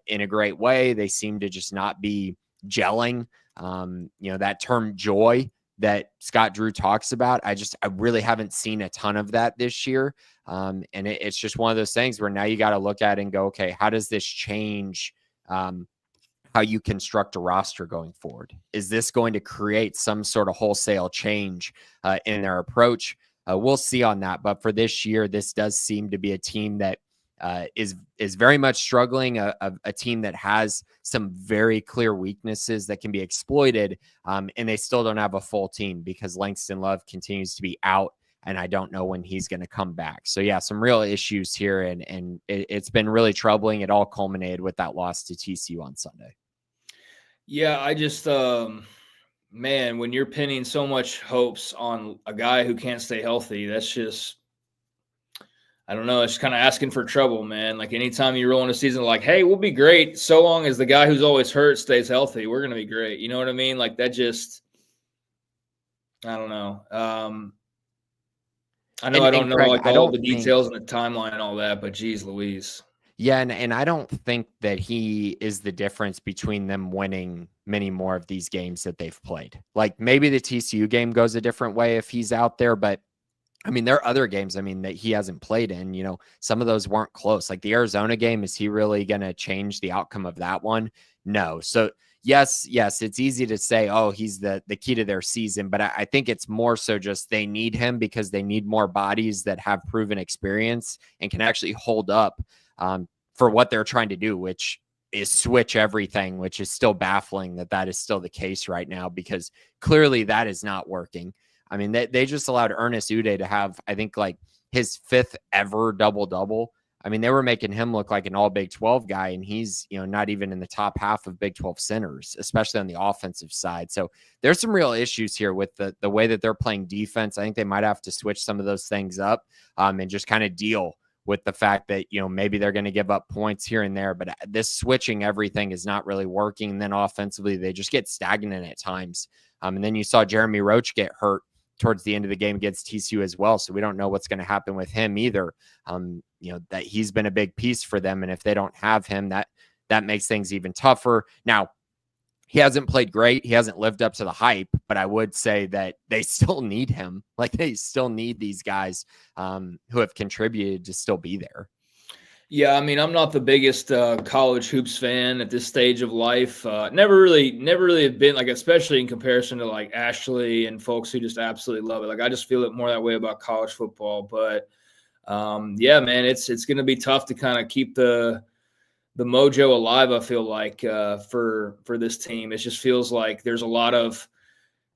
in a great way. They seem to just not be gelling. That term joy that Scott Drew talks about, I really haven't seen a ton of that this year. And it's just one of those things where now you got to look at it and go, okay, how does this change how you construct a roster going forward. Is this going to create some sort of wholesale change in their approach? We'll see on that. But for this year, this does seem to be a team that is very much struggling, a team that has some very clear weaknesses that can be exploited, and they still don't have a full team because Langston Love continues to be out, and I don't know when he's going to come back. So yeah, some real issues here, and it's been really troubling. It all culminated with that loss to TCU on Sunday. Yeah, I just man, when you're pinning so much hopes on a guy who can't stay healthy, that's just, I don't know. It's kind of asking for trouble, man. Like anytime you roll in a season, like, hey, we'll be great so long as the guy who's always hurt stays healthy. We're gonna be great. You know what I mean? Like that just, I don't know. I know I don't know Craig, like I all don't the think, details and the timeline and all that, but geez, Louise. yeah, and I don't think that he is the difference between them winning many more of these games that they've played. Like maybe the TCU game goes a different way if he's out there, but I mean, there are other games, I mean, that he hasn't played in, some of those weren't close. Like the Arizona game, is he really going to change the outcome of that one? No. So yes, it's easy to say, oh, he's the key to their season, but I think it's more so just they need him because they need more bodies that have proven experience and can actually hold up for what they're trying to do, which is switch everything, which is still baffling that is still the case right now, because clearly that is not working. I mean, they just allowed Ernest Ude to have, I think, like his 5th ever double-double. I mean, they were making him look like an all Big 12 guy, and he's, not even in the top half of Big 12 centers, especially on the offensive side. So there's some real issues here with the way that they're playing defense. I think they might have to switch some of those things up and just kind of deal with the fact that, maybe they're going to give up points here and there, but this switching everything is not really working. And then offensively, they just get stagnant at times. And then you saw Jeremy Roach get hurt towards the end of the game against TCU as well. So we don't know what's going to happen with him either. That he's been a big piece for them. And if they don't have him, that makes things even tougher. Now, he hasn't played great. He hasn't lived up to the hype, but I would say that they still need him. Like they still need these guys who have contributed to still be there. Yeah, I mean, I'm not the biggest college hoops fan at this stage of life. Never really have been, like, especially in comparison to like Ashley and folks who just absolutely love it. Like, I just feel it more that way about college football. But yeah, man, it's going to be tough to kind of keep the mojo alive. I feel like for this team, it just feels like there's a lot of,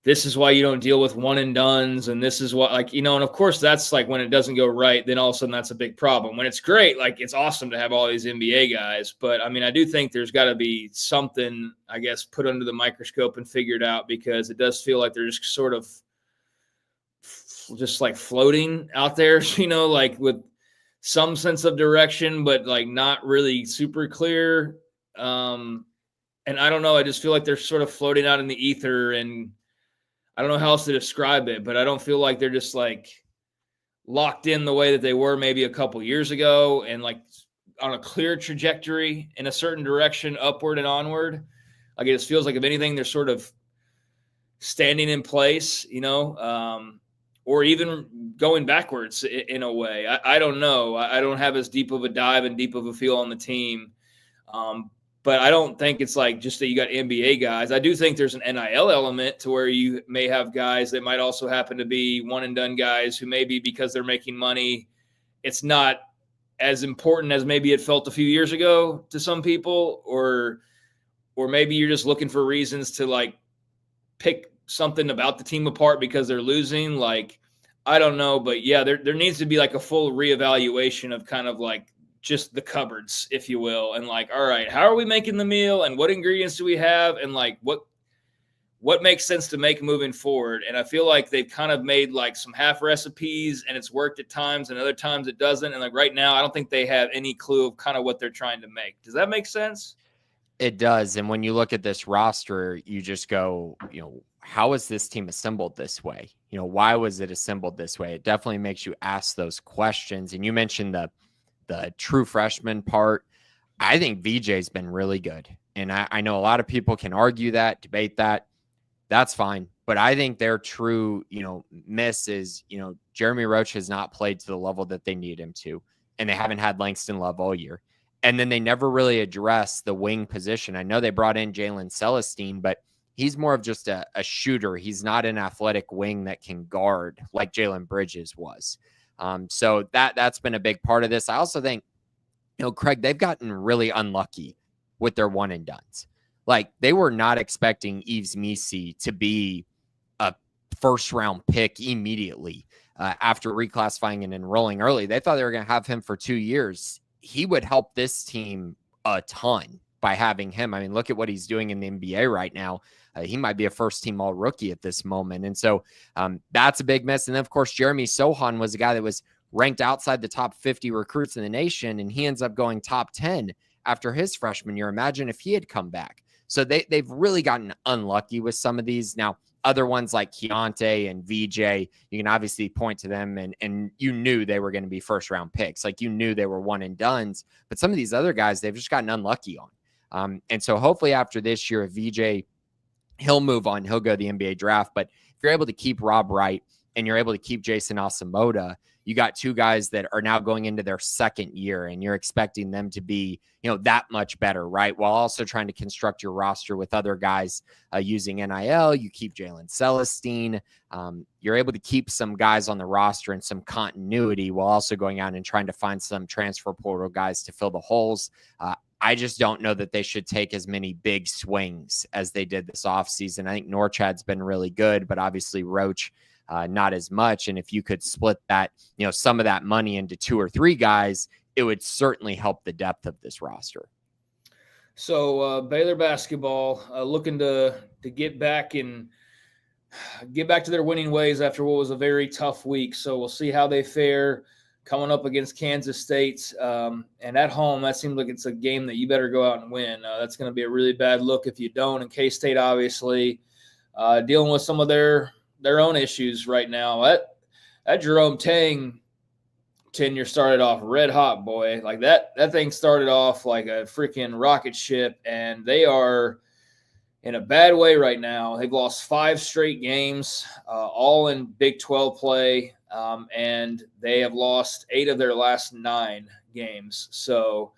this is why you don't deal with one and dones. And this is what, like, and of course that's like when it doesn't go right, then all of a sudden that's a big problem. When it's great, like it's awesome to have all these NBA guys. But I mean, I do think there's got to be something, I guess, put under the microscope and figured out, because it does feel like they're just sort of just like floating out there, like with some sense of direction, but like not really super clear. And I don't know. I just feel like they're sort of floating out in the ether, and I don't know how else to describe it, but I don't feel like they're just like locked in the way that they were maybe a couple years ago and like on a clear trajectory in a certain direction, upward and onward. Like it just feels like, if anything, they're sort of standing in place, or even going backwards in a way. I don't know. I don't have as deep of a dive and deep of a feel on the team. But I don't think it's like just that you got NBA guys. I do think there's an NIL element to where you may have guys that might also happen to be one and done guys who maybe, because they're making money, it's not as important as maybe it felt a few years ago to some people, or maybe you're just looking for reasons to like pick something about the team apart because they're losing. Like, I don't know, but yeah, there needs to be like a full reevaluation of kind of like just the cupboards, if you will. And like, all right, how are we making the meal, and what ingredients do we have? And like, what makes sense to make moving forward? And I feel like they've kind of made like some half recipes, and it's worked at times and other times it doesn't. And like right now, I don't think they have any clue of kind of what they're trying to make. Does that make sense? It does. And when you look at this roster, you just go, how is this team assembled this way? Why was it assembled this way? It definitely makes you ask those questions. And you mentioned the true freshman part. I think VJ's been really good. And I know a lot of people can argue that, debate that. That's fine. But I think their true, miss is, Jeremy Roach has not played to the level that they need him to. And they haven't had Langston Love all year. And then they never really addressed the wing position. I know they brought in Jalen Celestine, but he's more of just a shooter. He's not an athletic wing that can guard like Jalen Bridges was. So that's been a big part of this. I also think, Craig, they've gotten really unlucky with their one and dones. Like, they were not expecting Yves Missi to be a first round pick immediately after reclassifying and enrolling early. They thought they were going to have him for 2 years. He would help this team a ton by having him. I mean, look at what he's doing in the NBA right now. He might be a first-team all-rookie at this moment. And so that's a big miss. And then, of course, Jeremy Sohan was a guy that was ranked outside the top 50 recruits in the nation, and he ends up going top 10 after his freshman year. Imagine if he had come back. So they've really gotten unlucky with some of these. Now, other ones like Keontae and VJ, you can obviously point to them and you knew they were going to be first-round picks. Like, you knew they were one-and-dones. But some of these other guys, they've just gotten unlucky on. And so hopefully after this year, VJ, he'll move on. He'll go to the NBA draft. But if you're able to keep Rob Wright and you're able to keep Jason Asamoah, you got two guys that are now going into their second year, and you're expecting them to be, that much better, right? While also trying to construct your roster with other guys using NIL. You keep Jalen Celestine. You're able to keep some guys on the roster and some continuity while also going out and trying to find some transfer portal guys to fill the holes. I just don't know that they should take as many big swings as they did this offseason. I think Norchad's been really good, but obviously Roach, not as much. And if you could split that, some of that money into 2 or 3 guys, it would certainly help the depth of this roster. So Baylor basketball looking to get back to their winning ways after what was a very tough week. So we'll see how they fare coming up against Kansas State. And at home, that seems like it's a game that you better go out and win. That's going to be a really bad look if you don't. And K-State, obviously, dealing with some of their own issues right now. That Jerome Tang tenure started off red hot, boy. Like that thing started off like a freaking rocket ship, and they are in a bad way right now. They've lost 5 straight games, all in Big 12 play, and they have lost 8 of their last 9 games. So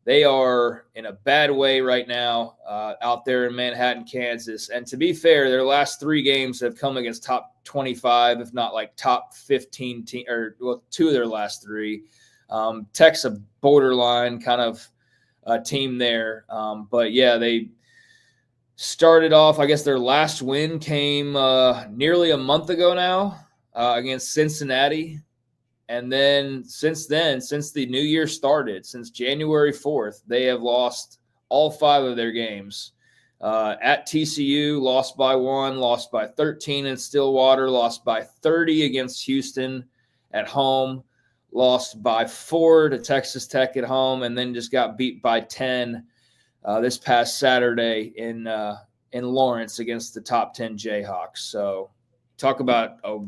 they are in a bad way right now out there in Manhattan, Kansas. And to be fair, their last 3 games have come against top 25, if not like top 15 team, or 2 of their last 3. Tech's a borderline kind of team there. But yeah, they started off, I guess their last win came nearly a month ago now against Cincinnati. And then since the new year started, since January 4th, they have lost all 5 of their games. At TCU, lost by 1, lost by 13 in Stillwater, lost by 30 against Houston at home, lost by 4 to Texas Tech at home, and then just got beat by 10 this past Saturday in Lawrence against the top 10 Jayhawks. So talk about a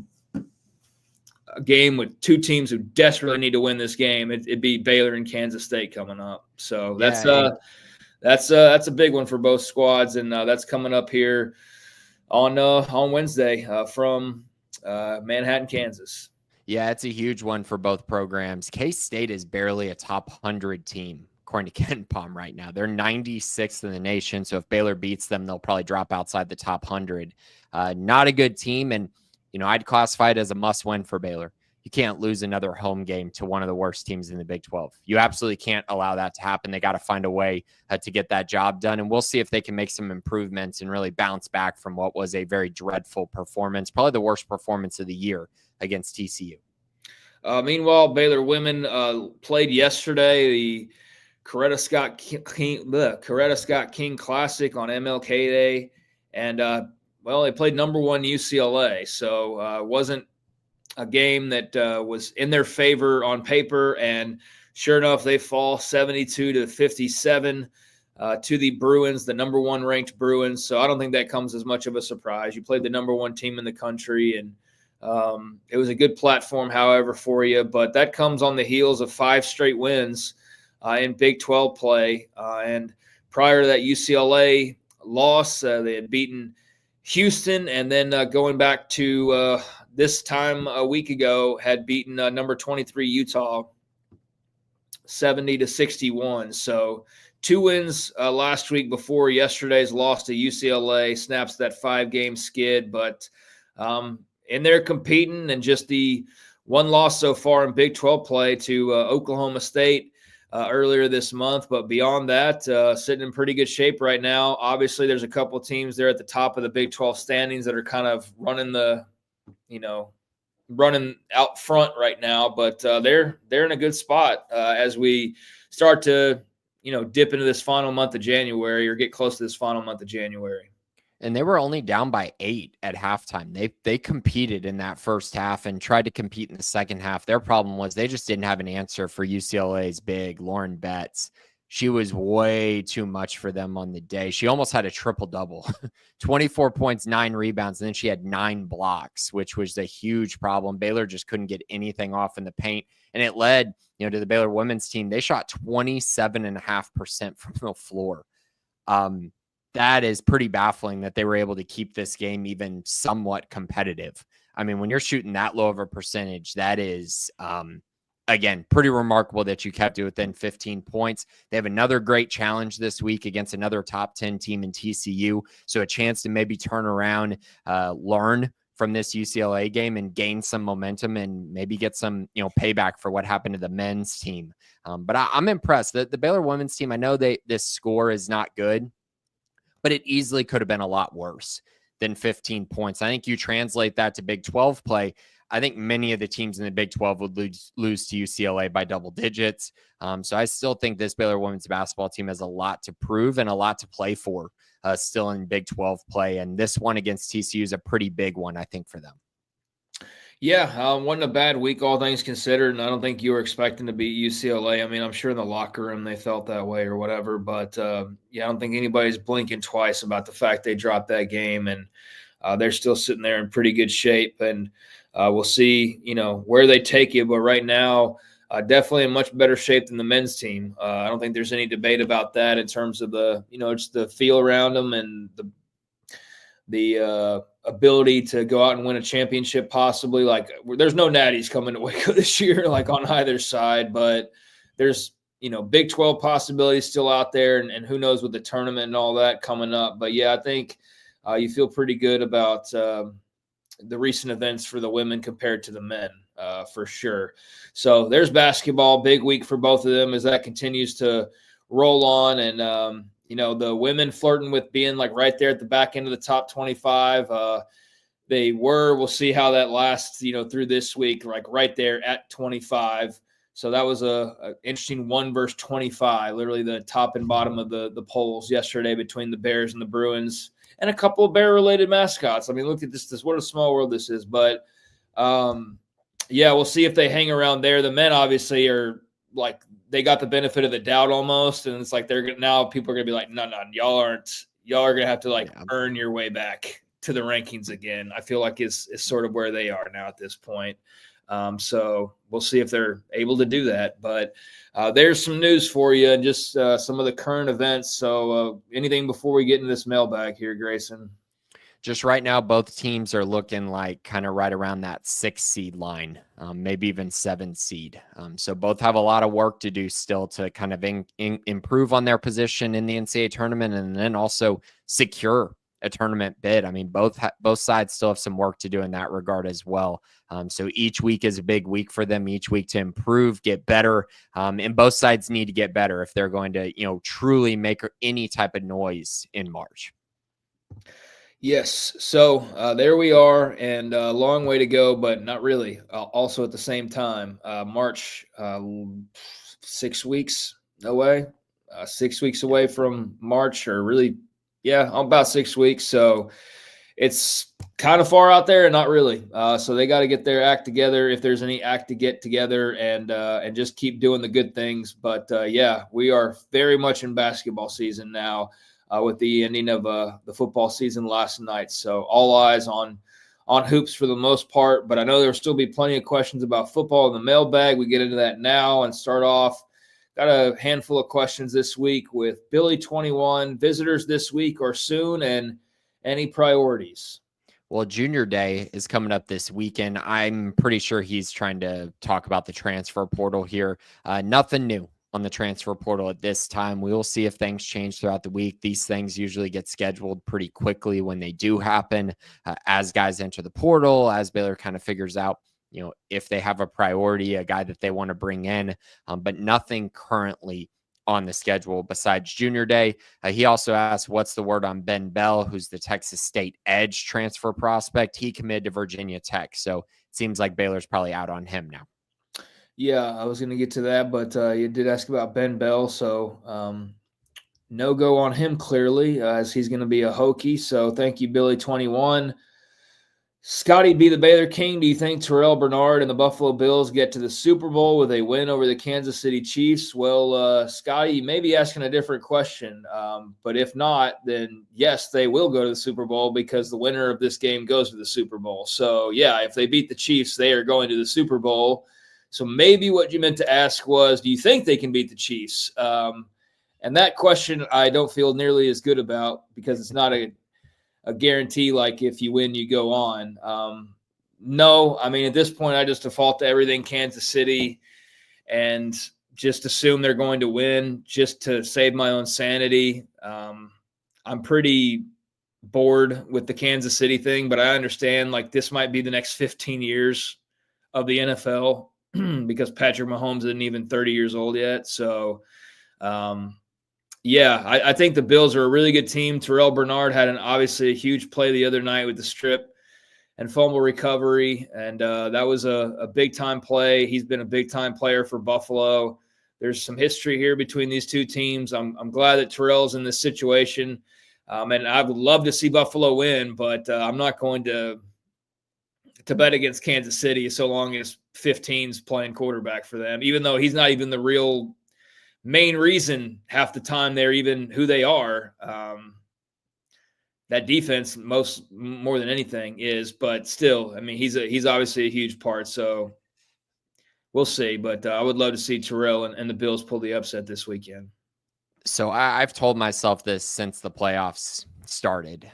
game with 2 teams who desperately need to win this game. It'd be Baylor and Kansas State coming up. So that's a big one for both squads, and that's coming up here on Wednesday from Manhattan, Kansas. Yeah, it's a huge one for both programs. K-State is barely a top 100 team, according to Ken Palm right now. They're 96th in the nation, so if Baylor beats them, they'll probably drop outside the top 100. Not a good team, and I'd classify it as a must-win for Baylor. You can't lose another home game to one of the worst teams in the Big 12. You absolutely can't allow that to happen. They got to find a way to get that job done, and we'll see if they can make some improvements and really bounce back from what was a very dreadful performance, probably the worst performance of the year against TCU. Meanwhile, Baylor women played yesterday the Coretta Scott King Classic on MLK Day, and they played number 1 UCLA, so it wasn't a game that was in their favor on paper, and sure enough, they fall 72-57 to the Bruins, the number 1 ranked Bruins. So I don't think that comes as much of a surprise. You played the number 1 team in the country, and it was a good platform, however, for you. But that comes on the heels of 5 straight wins in Big 12 play. And prior to that UCLA loss, they had beaten Houston, and then going back to this time a week ago, had beaten number 23 Utah 70-61. So 2 wins last week before yesterday's loss to UCLA snaps that 5-game skid. But and they're competing, and just the one loss so far in Big 12 play to Oklahoma State earlier this month. But beyond that, sitting in pretty good shape right now. Obviously, there's a couple of teams there at the top of the Big 12 standings that are kind of running out front right now, but they're in a good spot as we start to dip into this final month of January, or get close to this final month of January. And they were only down by 8 at halftime. They competed in that first half and tried to compete in the second half. Their problem was they just didn't have an answer for UCLA's big Lauren Betts. She was way too much for them on the day. She almost had a triple-double, 24 points, 9 rebounds, and then she had 9 blocks, which was a huge problem. Baylor just couldn't get anything off in the paint, and it led to the Baylor women's team. They shot 27.5% from the floor. That is pretty baffling that they were able to keep this game even somewhat competitive. I mean, when you're shooting that low of a percentage, that is, again, pretty remarkable that you kept it within 15 points. They have another great challenge this week against another top 10 team in TCU. So a chance to maybe turn around, learn from this UCLA game and gain some momentum and maybe get some, payback for what happened to the men's team. But I'm impressed that the Baylor women's team, I know this score is not good, but it easily could have been a lot worse than 15 points. I think you translate that to Big 12 play. I think many of the teams in the Big 12 would lose to UCLA by double digits. So I still think this Baylor women's basketball team has a lot to prove and a lot to play for still in Big 12 play. And this one against TCU is a pretty big one, I think, for them. Yeah, wasn't a bad week, all things considered, and I don't think you were expecting to beat UCLA. I mean, I'm sure in the locker room they felt that way or whatever, but I don't think anybody's blinking twice about the fact they dropped that game, and they're still sitting there in pretty good shape, and we'll see, where they take you. But right now, definitely in much better shape than the men's team. I don't think there's any debate about that in terms of the, just the feel around them and the ability to go out and win a championship possibly. Like, there's no natties coming to Waco this year, like on either side, but there's, Big 12 possibilities still out there, and who knows with the tournament and all that coming up. But yeah, I think you feel pretty good about the recent events for the women compared to the men, for sure. So there's basketball, big week for both of them as that continues to roll on. And, the women flirting with being like right there at the back end of the top 25. We'll see how that lasts, through this week, like right there at 25. So that was a interesting 1 versus 25, literally the top and bottom of the polls yesterday between the Bears and the Bruins, and a couple of Bear-related mascots. I mean, look at this. What a small world this is. But, we'll see if they hang around there. The men obviously are like – they got the benefit of the doubt almost, and it's like now people are going to be like, no, y'all are going to have to earn your way back to the rankings again. I feel like is sort of where they are now at this point. So we'll see if they're able to do that. But there's some news for you and just some of the current events. So anything before we get into this mailbag here, Grayson? Just right now, both teams are looking like kind of right around that 6 seed line, maybe even 7 seed. So both have a lot of work to do still to kind of improve on their position in the NCAA tournament, and then also secure a tournament bid. I mean, both sides still have some work to do in that regard as well. So each week is a big week for them, each week to improve, get better. And both sides need to get better if they're going to, truly make any type of noise in March. Yes. So there we are, and a long way to go, but not really. Also at the same time, March, 6 weeks away, 6 weeks away from March, or really, about 6 weeks. So it's kind of far out there and not really. So they got to get their act together, if there's any act to get together, and just keep doing the good things. But we are very much in basketball season now. With the ending of the football season last night. So all eyes on hoops for the most part, but I know there'll still be plenty of questions about football in the mailbag. We get into that now and start off. Got a handful of questions this week with Billy 21, visitors this week or soon, and any priorities. Well, Junior Day is coming up this weekend. I'm pretty sure he's trying to talk about the transfer portal here. Nothing new on the transfer portal at this time. We will see if things change throughout the week. These things usually get scheduled pretty quickly when they do happen, as guys enter the portal, as Baylor kind of figures out, if they have a priority, a guy that they want to bring in, but nothing currently on the schedule besides Junior Day. He also asked, what's the word on Ben Bell, who's the Texas State edge transfer prospect? He committed to Virginia Tech, so it seems like Baylor's probably out on him now. Yeah, I was going to get to that, but you did ask about Ben Bell, so no go on him clearly, as he's going to be a Hokie. So thank you, Billy21. Scotty B. the Baylor King, do you think Terrell Bernard and the Buffalo Bills get to the Super Bowl with a win over the Kansas City Chiefs? Well, Scotty, you may be asking a different question, but if not, then yes, they will go to the Super Bowl because the winner of this game goes to the Super Bowl. So, yeah, if they beat the Chiefs, they are going to the Super Bowl. So maybe what you meant to ask was, do you think they can beat the Chiefs? And that question I don't feel nearly as good about because it's not a guarantee like if you win, you go on. No, I mean, at this point, I just default to everything Kansas City and just assume they're going to win just to save my own sanity. I'm pretty bored with the Kansas City thing, but I understand like this might be the next 15 years of the NFL because Patrick Mahomes isn't even 30 years old yet. So, yeah, I think the Bills are a really good team. Terrell Bernard had obviously a huge play the other night with the strip and fumble recovery, and that was a big-time play. He's been a big-time player for Buffalo. There's some history here between these two teams. I'm glad that Terrell's in this situation, and I would love to see Buffalo win, but I'm not going to bet against Kansas City so long as 15's playing quarterback for them, even though he's not even the real main reason half the time they're even who they are. That defense more than anything is, but still, I mean, he's obviously a huge part. So we'll see, but I would love to see Terrell and the Bills pull the upset this weekend. So I've told myself this since the playoffs started.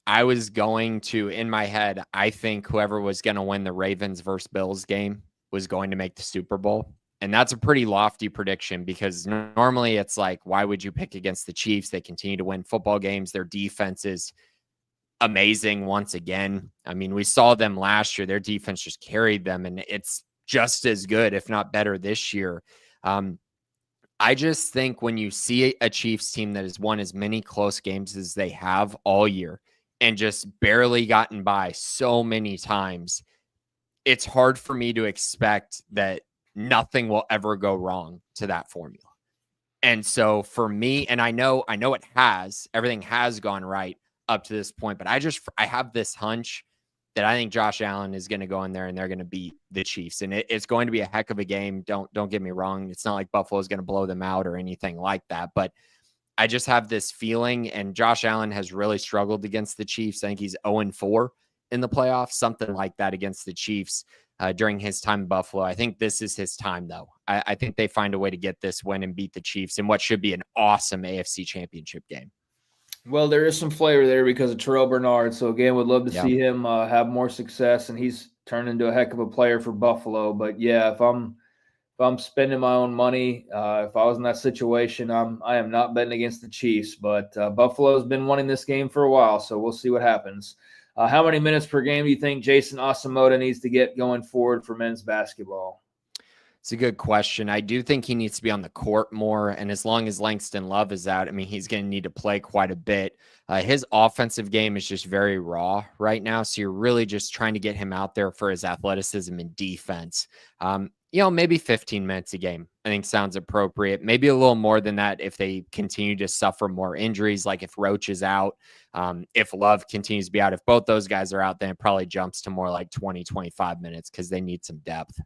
I was going to, in my head, I think whoever was going to win the Ravens versus Bills game was going to make the Super Bowl. And that's a pretty lofty prediction because normally it's like, why would you pick against the Chiefs? They continue to win football games. Their defense is amazing once again. I mean, we saw them last year. Their defense just carried them, and it's just as good, if not better, this year. I just think when you see a Chiefs team that has won as many close games as they have all year and just barely gotten by so many times, it's hard for me to expect that nothing will ever go wrong to that formula. And so for me, and I know everything has gone right up to this point, but I have this hunch that I think Josh Allen is going to go in there and they're going to beat the Chiefs. And it's going to be a heck of a game. Don't get me wrong. It's not like Buffalo is going to blow them out or anything like that, but I just have this feeling, and Josh Allen has really struggled against the Chiefs. I think he's 0-4 in the playoffs, something like that against the Chiefs. During his time in Buffalo. I think this is his time, though. I think they find a way to get this win and beat the Chiefs in what should be an awesome AFC Championship game. Well, there is some flavor there because of Terrell Bernard. So, again, would love to see him have more success, and he's turned into a heck of a player for Buffalo. But, yeah, if I'm spending my own money, if I was in that situation, I am not betting against the Chiefs. But Buffalo's been winning this game for a while, so we'll see what happens. How many minutes per game do you think Jason Asamoah needs to get going forward for men's basketball? It's a good question. I do think he needs to be on the court more. And as long as Langston Love is out, I mean, he's going to need to play quite a bit. His offensive game is just very raw right now. So you're really just trying to get him out there for his athleticism and defense. Maybe 15 minutes a game, I think sounds appropriate. Maybe a little more than that if they continue to suffer more injuries, like if Roach is out, if Love continues to be out. If both those guys are out, then it probably jumps to more like 20, 25 minutes because they need some depth.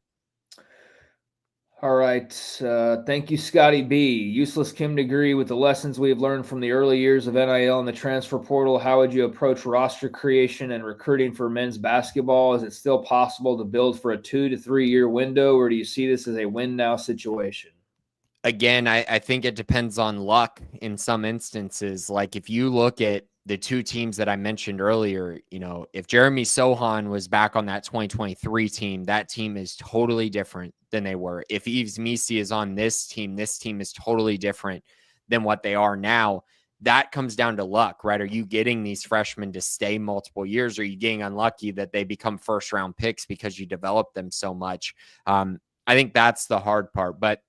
All right. Thank you, Scotty B. Useless Kim degree with the lessons we have learned from the early years of NIL and the transfer portal. How would you approach roster creation and recruiting for men's basketball? Is it still possible to build for a 2 to 3 year window, or do you see this as a win now situation? Again, I think it depends on luck in some instances. Like if you look at the two teams that I mentioned earlier, if Jeremy Sohan was back on that 2023 team, that team is totally different than they were. If Yves Misi is on this team is totally different than what they are now. That comes down to luck, right? Are you getting these freshmen to stay multiple years? Or are you getting unlucky that they become first round picks because you develop them so much? I think that's the hard part. But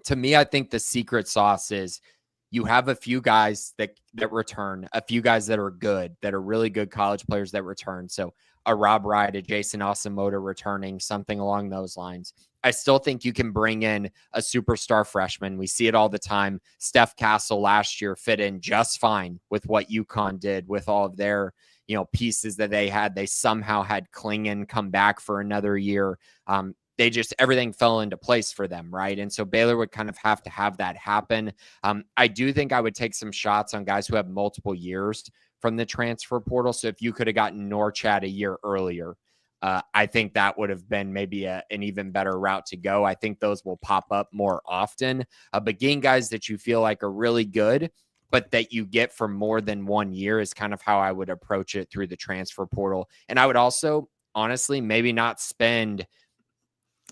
to me, I think the secret sauce is you have a few guys that return, a few guys that are good, that are really good college players that return. So a Rob Wright, a Jason Asamoah returning, something along those lines. I still think you can bring in a superstar freshman. We see it all the time. Steph Castle last year fit in just fine with what UConn did with all of their, pieces that they had. They somehow had Klingon come back for another year. They just, everything fell into place for them, right? And so Baylor would kind of have to have that happen. I do think I would take some shots on guys who have multiple years from the transfer portal. So if you could have gotten Norchad a year earlier, I think that would have been maybe an even better route to go. I think those will pop up more often. But getting guys that you feel like are really good, but that you get for more than 1 year is kind of how I would approach it through the transfer portal. And I would also, honestly, maybe not spend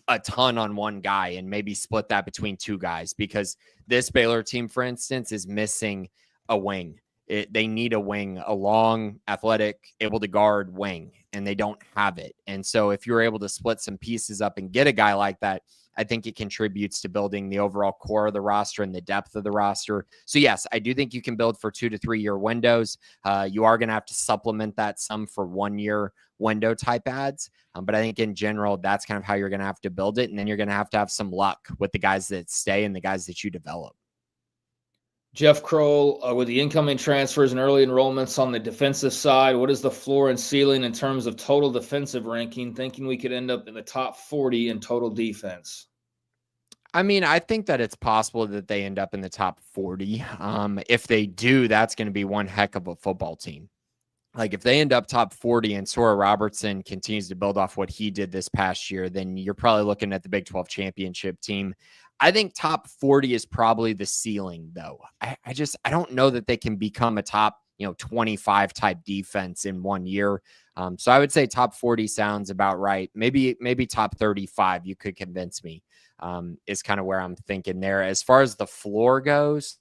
a ton on one guy and maybe split that between two guys, because this Baylor team, for instance, is missing a wing. They need a wing, a long, athletic, able to guard wing, and they don't have it. And so if you're able to split some pieces up and get a guy like that, I think it contributes to building the overall core of the roster and the depth of the roster. So yes, I do think you can build for 2 to 3 year windows. You are going to have to supplement that some for 1 year window type ads. But I think in general, that's kind of how you're going to have to build it. And then you're going to have some luck with the guys that stay and the guys that you develop. Jeff Kroll, with the incoming transfers and early enrollments on the defensive side, what is the floor and ceiling in terms of total defensive ranking? Thinking we could end up in the top 40 in total defense. I mean, I think that it's possible that they end up in the top 40. If they do, that's going to be one heck of a football team. Like if they end up top 40 and Sora Robertson continues to build off what he did this past year, then you're probably looking at the Big 12 championship team. I think top 40 is probably the ceiling, though. I don't know that they can become a top, 25 type defense in 1 year. So I would say top 40 sounds about right. Maybe top 35, you could convince me, is kind of where I'm thinking there. As far as the floor goes,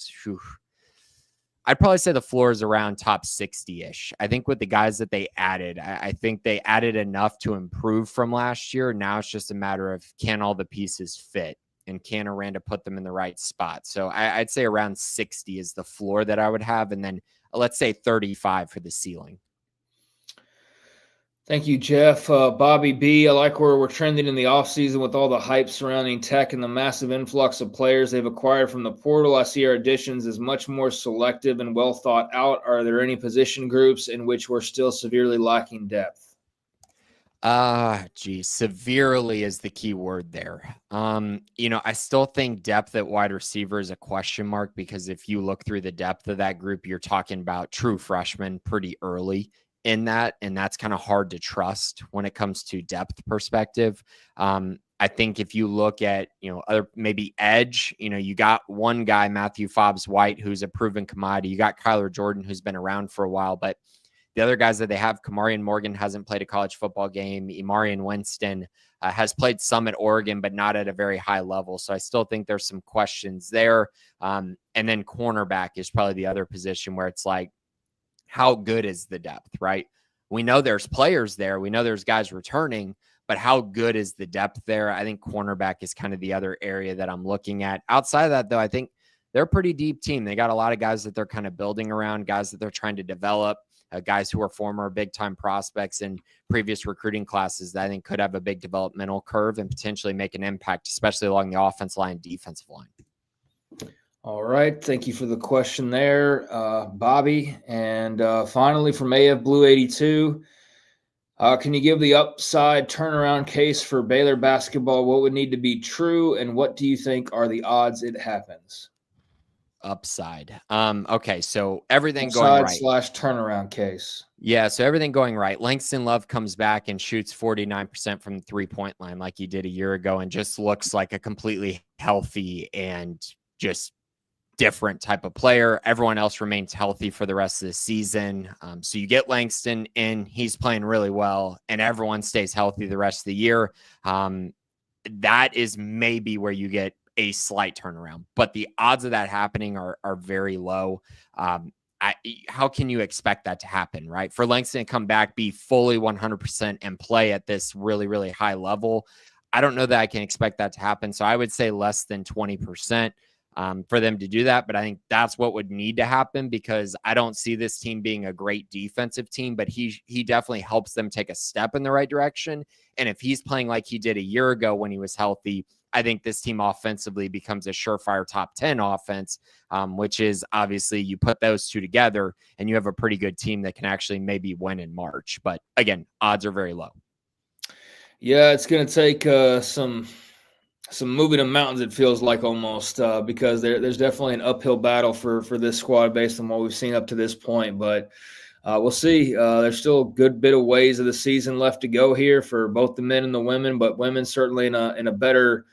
I'd probably say the floor is around top 60-ish. I think with the guys that they added, I think they added enough to improve from last year. Now it's just a matter of can all the pieces fit and can Aranda put them in the right spot. So I'd say around 60 is the floor that I would have. And then let's say 35 for the ceiling. Thank you, Jeff. Bobby B., I like where we're trending in the offseason with all the hype surrounding Tech and the massive influx of players they've acquired from the portal. I see our additions as much more selective and well thought out. Are there any position groups in which we're still severely lacking depth? Severely is the key word there. I still think depth at wide receiver is a question mark, because if you look through the depth of that group, you're talking about true freshmen pretty early in that, and that's kind of hard to trust when it comes to depth perspective. I think if you look at, other maybe edge, you got one guy, Matthew Fobbs White, who's a proven commodity. You got Kyler Jordan, who's been around for a while, but the other guys that they have, Kamarian Morgan hasn't played a college football game. Imarian Winston has played some at Oregon, but not at a very high level. So I still think there's some questions there. And then cornerback is probably the other position where it's like, how good is the depth, right? We know there's players there. We know there's guys returning, but how good is the depth there? I think cornerback is kind of the other area that I'm looking at. Outside of that, though, I think they're a pretty deep team. They got a lot of guys that they're kind of building around, guys that they're trying to develop, guys who are former big-time prospects in previous recruiting classes that I think could have a big developmental curve and potentially make an impact, especially along the offensive line, defensive line. All right. Thank you for the question there, Bobby. And finally, from AF Blue 82, can you give the upside turnaround case for Baylor basketball? What would need to be true, and what do you think are the odds it happens? Upside. Okay, so everything upside going right. / turnaround case. Yeah, so everything going right. Langston Love comes back and shoots 49% from the three-point line like he did a year ago and just looks like a completely healthy and just different type of player. Everyone else remains healthy for the rest of the season. So you get Langston in, he's playing really well, and everyone stays healthy the rest of the year. That is maybe where you get a slight turnaround, but the odds of that happening are very low. How can you expect that to happen, right? For Langston to come back, be fully 100% and play at this really, really high level, I don't know that I can expect that to happen. So I would say less than 20% for them to do that. But I think that's what would need to happen, because I don't see this team being a great defensive team, but he definitely helps them take a step in the right direction. And if he's playing like he did a year ago when he was healthy, I think this team offensively becomes a surefire top 10 offense, which is obviously you put those two together and you have a pretty good team that can actually maybe win in March. But again, odds are very low. Yeah, it's going to take some moving of mountains, it feels like, almost, because there's definitely an uphill battle for this squad based on what we've seen up to this point. But we'll see. There's still a good bit of ways of the season left to go here for both the men and the women, but women certainly in a better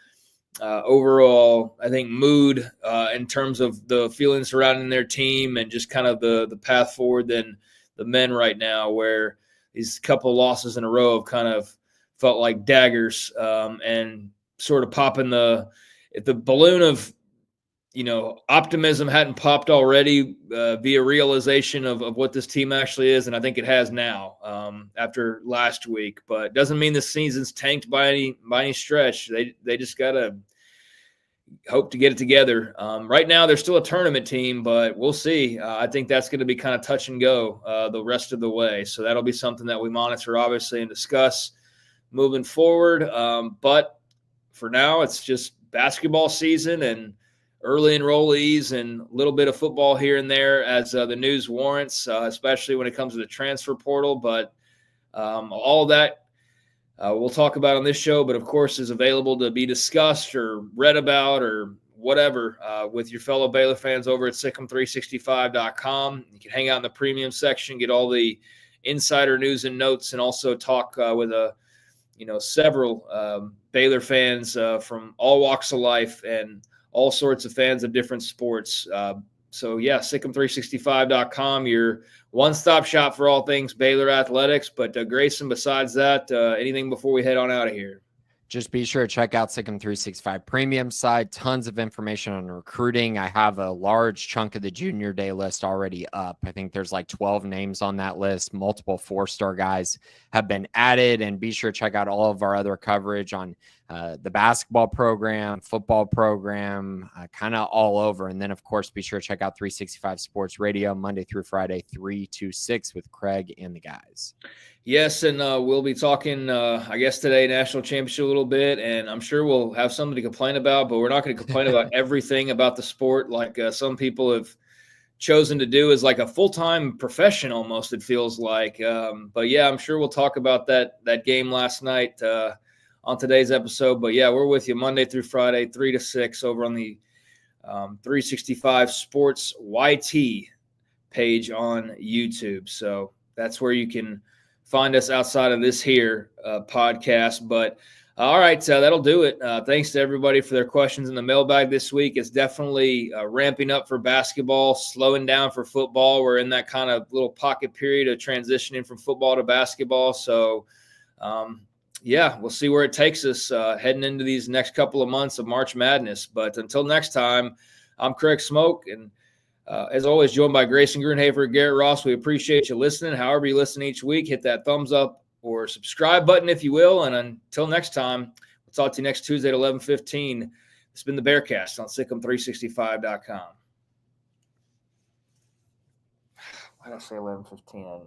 overall, I think, mood in terms of the feelings surrounding their team and just kind of the path forward than the men right now, where these couple losses in a row have kind of felt like daggers, and sort of popping if the balloon of, optimism hadn't popped already via realization of what this team actually is. And I think it has now after last week, but doesn't mean the season's tanked by any stretch. They just got to hope to get it together. Right now they're still a tournament team, but we'll see. I think that's going to be kind of touch and go the rest of the way. So that'll be something that we monitor, obviously, and discuss moving forward. But for now, it's just basketball season and early enrollees and a little bit of football here and there as the news warrants, especially when it comes to the transfer portal. But all of that we'll talk about on this show, but of course is available to be discussed or read about or whatever with your fellow Baylor fans over at sikkim365.com. You can hang out in the premium section, get all the insider news and notes, and also talk with several Baylor fans from all walks of life and all sorts of fans of different sports. So yeah, sikkim365.com, your one-stop shop for all things Baylor athletics. But Grayson, besides that, anything before we head on out of here? Just be sure to check out Sikkim 365 premium side. Tons of information on recruiting. I have a large chunk of the junior day list already up. I think there's like 12 names on that list. Multiple 4-star guys have been added. And be sure to check out all of our other coverage on the basketball program, football program, kind of all over. And then, of course, be sure to check out 365 Sports Radio Monday through Friday, 3 to 6 with Craig and the guys. Yes, and we'll be talking, I guess, today, national championship a little bit, and I'm sure we'll have something to complain about, but we're not going to complain about everything about the sport like some people have chosen to do as like a full-time profession almost, it feels like. But, yeah, I'm sure we'll talk about that game last night on today's episode. But, yeah, we're with you Monday through Friday, 3 to 6 over on the 365 Sports YT page on YouTube. So that's where you can find us outside of this here podcast. But all right, that'll do it. Thanks to everybody for their questions in the mailbag this week. It's definitely ramping up for basketball, slowing down for football. We're in that kind of little pocket period of transitioning from football to basketball. So, yeah, we'll see where it takes us heading into these next couple of months of March Madness. But until next time, I'm Craig Smoak, and as always, joined by Grayson, Grundhoefer, Garrett Ross. We appreciate you listening. However you listen each week, hit that thumbs up or subscribe button, if you will. And until next time, we'll talk to you next Tuesday at 11:15. It's been the Bearcast on sikkim365.com. Why did I say 11:15?